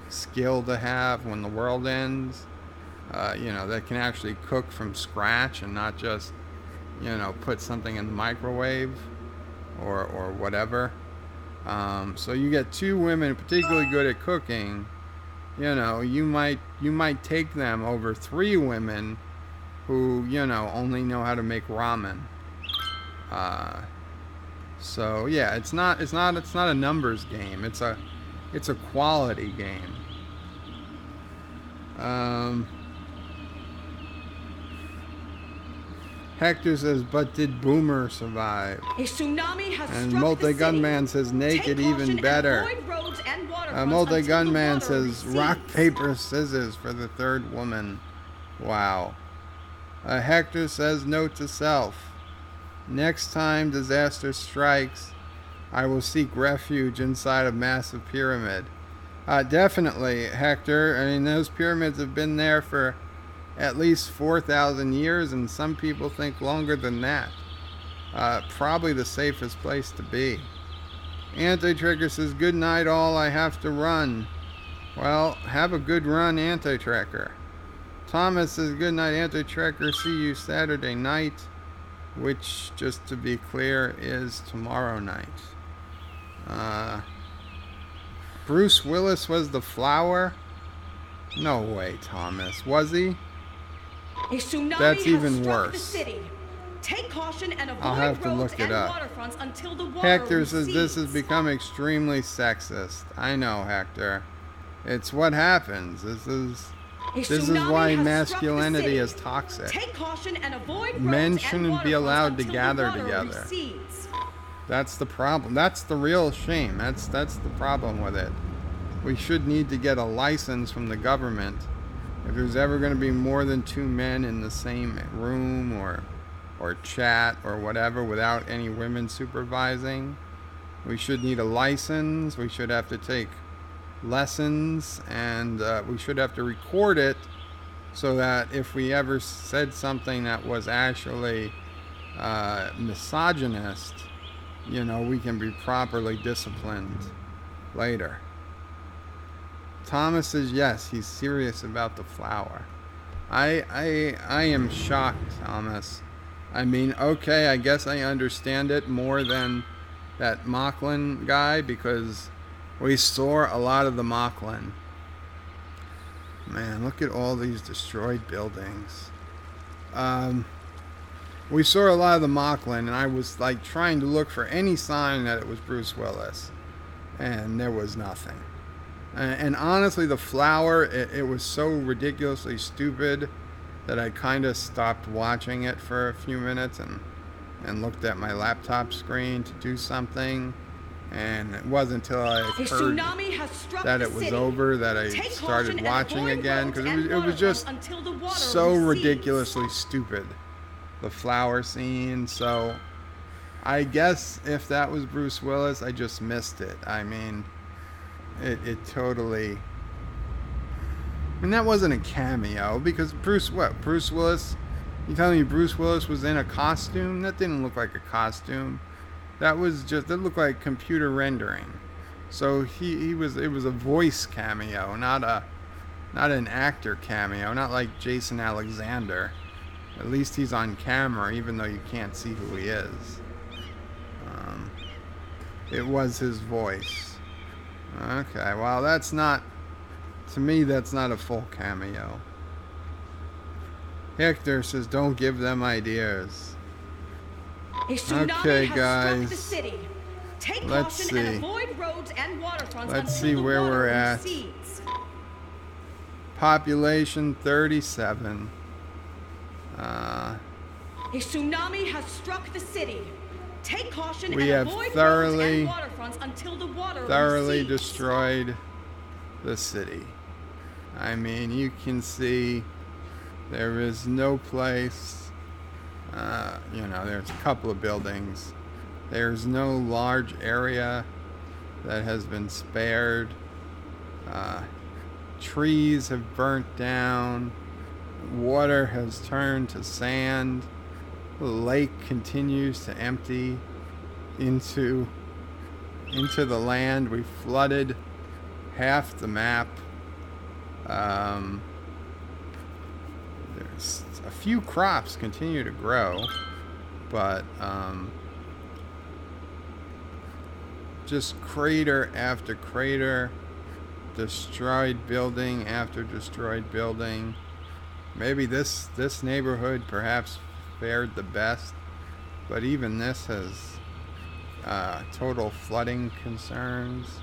S1: skill to have when the world ends. You know, that can actually cook from scratch and not just, you know, put something in the microwave or whatever. So you get 2 women particularly good at cooking, you know, you might take them over 3 women who, you know, only know how to make ramen. So yeah, it's not a numbers game. It's a quality game. Hector says, but did Boomer survive?
S2: A tsunami has
S1: and
S2: struck
S1: Multi-Gunman says, naked even better. Multi-Gunman says, rock, paper, scissors for the 3rd woman. Wow. Hector says, note to self. Next time disaster strikes, I will seek refuge inside a massive pyramid. Definitely, Hector. I mean, those pyramids have been there for at least 4,000 years, and some people think longer than that. Probably the safest place to be. Anti-Tracker says, good night all, I have to run. Well, have a good run, Anti-Tracker. Thomas says, good night, Anti-Tracker, see you Saturday night, which, just to be clear, is tomorrow night. Bruce Willis was the Flower? No way, Thomas. Was he?
S2: A tsunami
S1: That's even
S2: has struck
S1: worse.
S2: The city. Take caution and avoid
S1: I'll have to
S2: roads
S1: look it
S2: and
S1: up.
S2: waterfronts until the water
S1: Hector says
S2: recedes.
S1: this has become extremely sexist. I know, Hector. It's what happens. This is why masculinity is toxic.
S2: Take caution and avoid
S1: Men
S2: roads
S1: shouldn't
S2: and
S1: be allowed to
S2: until
S1: gather
S2: the water
S1: together.
S2: Recedes.
S1: That's the problem. That's the real shame. That's the problem with it. We should need to get a license from the government. If there's ever going to be more than 2 men in the same room or chat or whatever without any women supervising, we should need a license. We should have to take lessons, and we should have to record it so that if we ever said something that was actually misogynist, you know, we can be properly disciplined later. Thomas says yes, he's serious about the flower. I am shocked, Thomas. I mean, okay, I guess I understand it more than that Mocklin guy, because we saw a lot of the Mocklin. Man, look at all these destroyed buildings. We saw a lot of the Mocklin, and I was like trying to look for any sign that it was Bruce Willis, and there was nothing. And honestly, the flower, it was so ridiculously stupid that I kind of stopped watching it for a few minutes and looked at my laptop screen to do something. And it wasn't until I heard that it was over that I started watching again, because it was just so ridiculously stupid, the flower scene. So I guess if that was Bruce Willis, I just missed it. I mean, it totally... And that wasn't a cameo, because Bruce Willis? You telling me Bruce Willis was in a costume? That didn't look like a costume. That looked like computer rendering. So it was a voice cameo, not an actor cameo, not like Jason Alexander. At least he's on camera, even though you can't see who he is. It was his voice. Okay, well, that's not... To me, that's not a full cameo. Hector says, don't give them ideas. Okay, guys. Let's see. Let's see where we're at. Population 37.
S2: A tsunami has struck the city. Take caution
S1: we
S2: and
S1: have
S2: avoid
S1: thoroughly,
S2: roads and waterfronts until the water
S1: thoroughly
S2: recedes.
S1: destroyed the city. I mean, you can see there is no place, you know, there's a couple of buildings. There's no large area that has been spared. Trees have burnt down. Water has turned to sand. The lake continues to empty into the land. We flooded half the map. There's a few crops continue to grow, but just crater after crater, destroyed building after destroyed building. Maybe this neighborhood perhaps fared the best, but even this has total flooding concerns.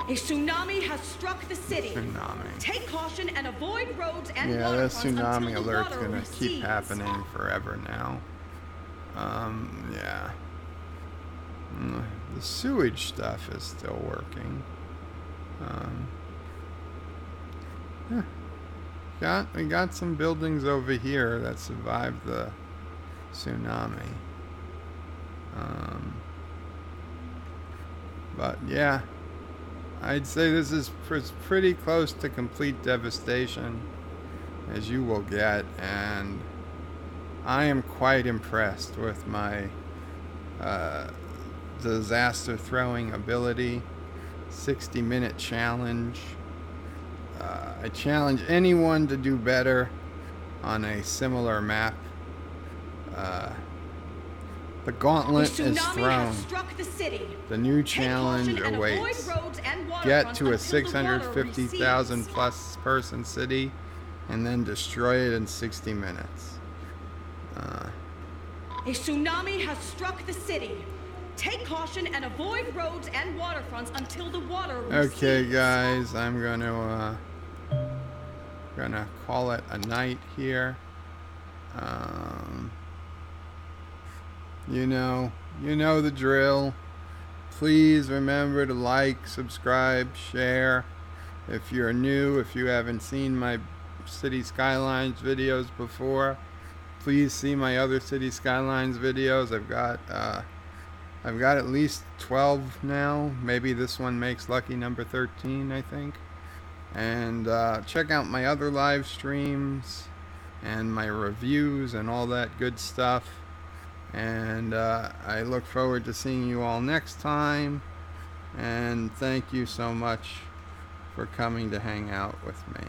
S2: A tsunami has struck the city.
S1: Tsunami.
S2: Take caution and avoid roads and
S1: Yeah, this
S2: waterfronts
S1: tsunami
S2: until the
S1: alert's
S2: water
S1: gonna
S2: recedes.
S1: keep happening forever now. Yeah. The sewage stuff is still working. Yeah. We got some buildings over here that survived the tsunami. But yeah, I'd say this is pretty close to complete devastation as you will get, and I am quite impressed with my disaster throwing ability. 60-minute challenge. I challenge anyone to do better on a similar map. The gauntlet is thrown. The new challenge awaits. Get to a 650,000 plus person city and then destroy it in 60 minutes.
S2: A tsunami has struck the city. Take caution and avoid roads and waterfronts until the water recedes.
S1: Okay, guys, I'm gonna call it a night here. You know the drill. Please remember to like, subscribe, share. If you're new, if you haven't seen my City Skylines videos before, please see my other City Skylines videos. I've got at least 12 now. Maybe this one makes lucky number 13, I think. And check out my other live streams and my reviews and all that good stuff. And I look forward to seeing you all next time. And thank you so much for coming to hang out with me.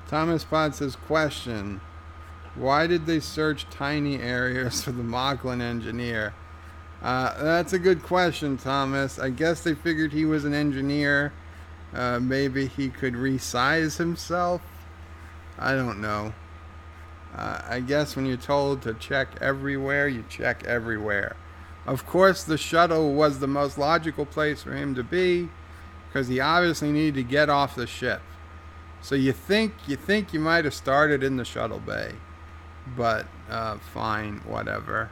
S1: Thomas Potts says, question: why did they search tiny areas for the Mocklin engineer? That's a good question, Thomas. I guess they figured he was an engineer. Maybe he could resize himself. I don't know. I guess when you're told to check everywhere, you check everywhere. Of course, the shuttle was the most logical place for him to be, because he obviously needed to get off the ship. So you think you might have started in the shuttle bay, but fine, whatever.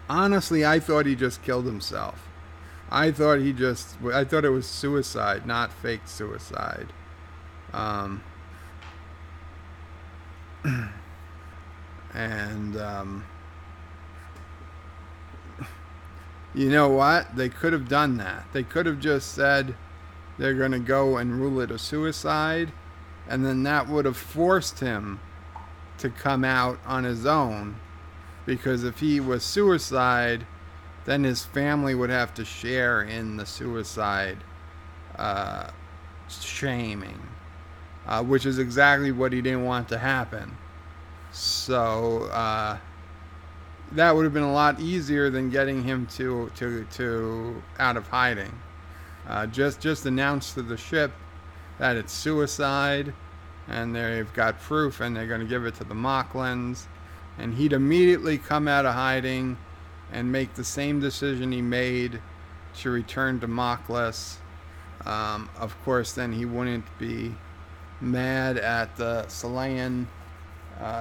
S1: Honestly, I thought he just killed himself. I thought it was suicide, not fake suicide. You know what? They could have done that. They could have just said they're going to go and rule it a suicide, and then that would have forced him to come out on his own, because if he was suicide, then his family would have to share in the suicide shaming, which is exactly what he didn't want to happen. So that would have been a lot easier than getting him to out of hiding. Just announce to the ship that it's suicide, and they've got proof, and they're going to give it to the Mocklins, and he'd immediately come out of hiding and make the same decision he made to return to Moklis. Of course, then he wouldn't be mad at the Chilean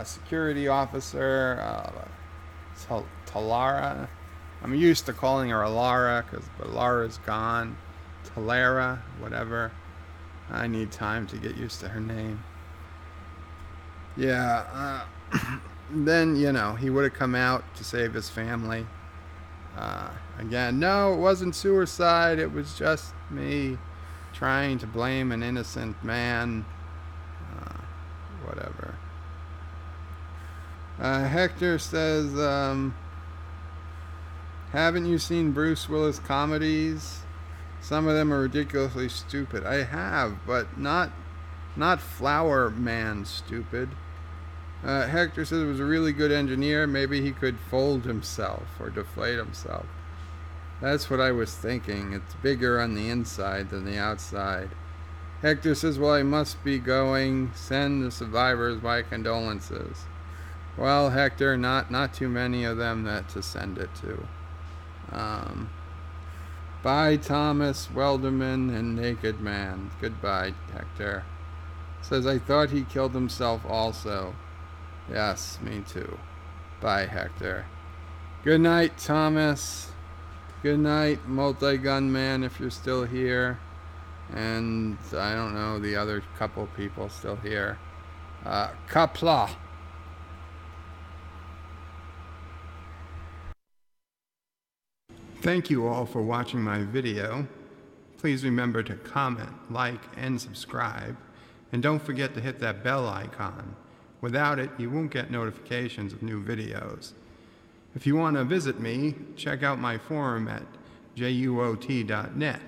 S1: security officer, Talara. I'm used to calling her Alara, but Lara's gone. Talara, whatever. I need time to get used to her name. Yeah, then, he would have come out to save his family. Again, no, it wasn't suicide. It was just me trying to blame an innocent man. Whatever. Hector says, haven't you seen Bruce Willis comedies? Some of them are ridiculously stupid. I have, but not Flower Man stupid. Hector says it was a really good engineer. Maybe he could fold himself or deflate himself. That's what I was thinking. It's bigger on the inside than the outside. Hector says, well, I must be going. Send the survivors my condolences. Well, Hector, not too many of them to send it to. Bye, Thomas, Welderman, and Naked Man. Goodbye, Hector. Says, I thought he killed himself also. Yes, me too. Bye, Hector. Good night, Thomas. Good night, Multi-Gun Man, if you're still here. And I don't know, the other couple people still here. Qapla. Thank you all for watching my video. Please remember to comment, like, and subscribe. And don't forget to hit that bell icon. Without it, you won't get notifications of new videos. If you want to visit me, check out my forum at juot.net.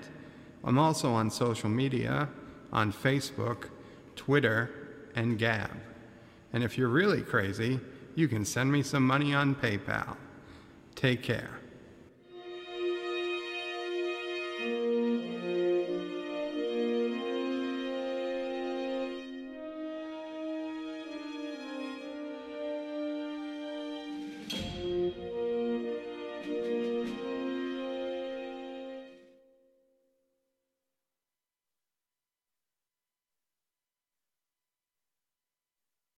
S1: I'm also on social media, on Facebook, Twitter, and Gab. And if you're really crazy, you can send me some money on PayPal. Take care.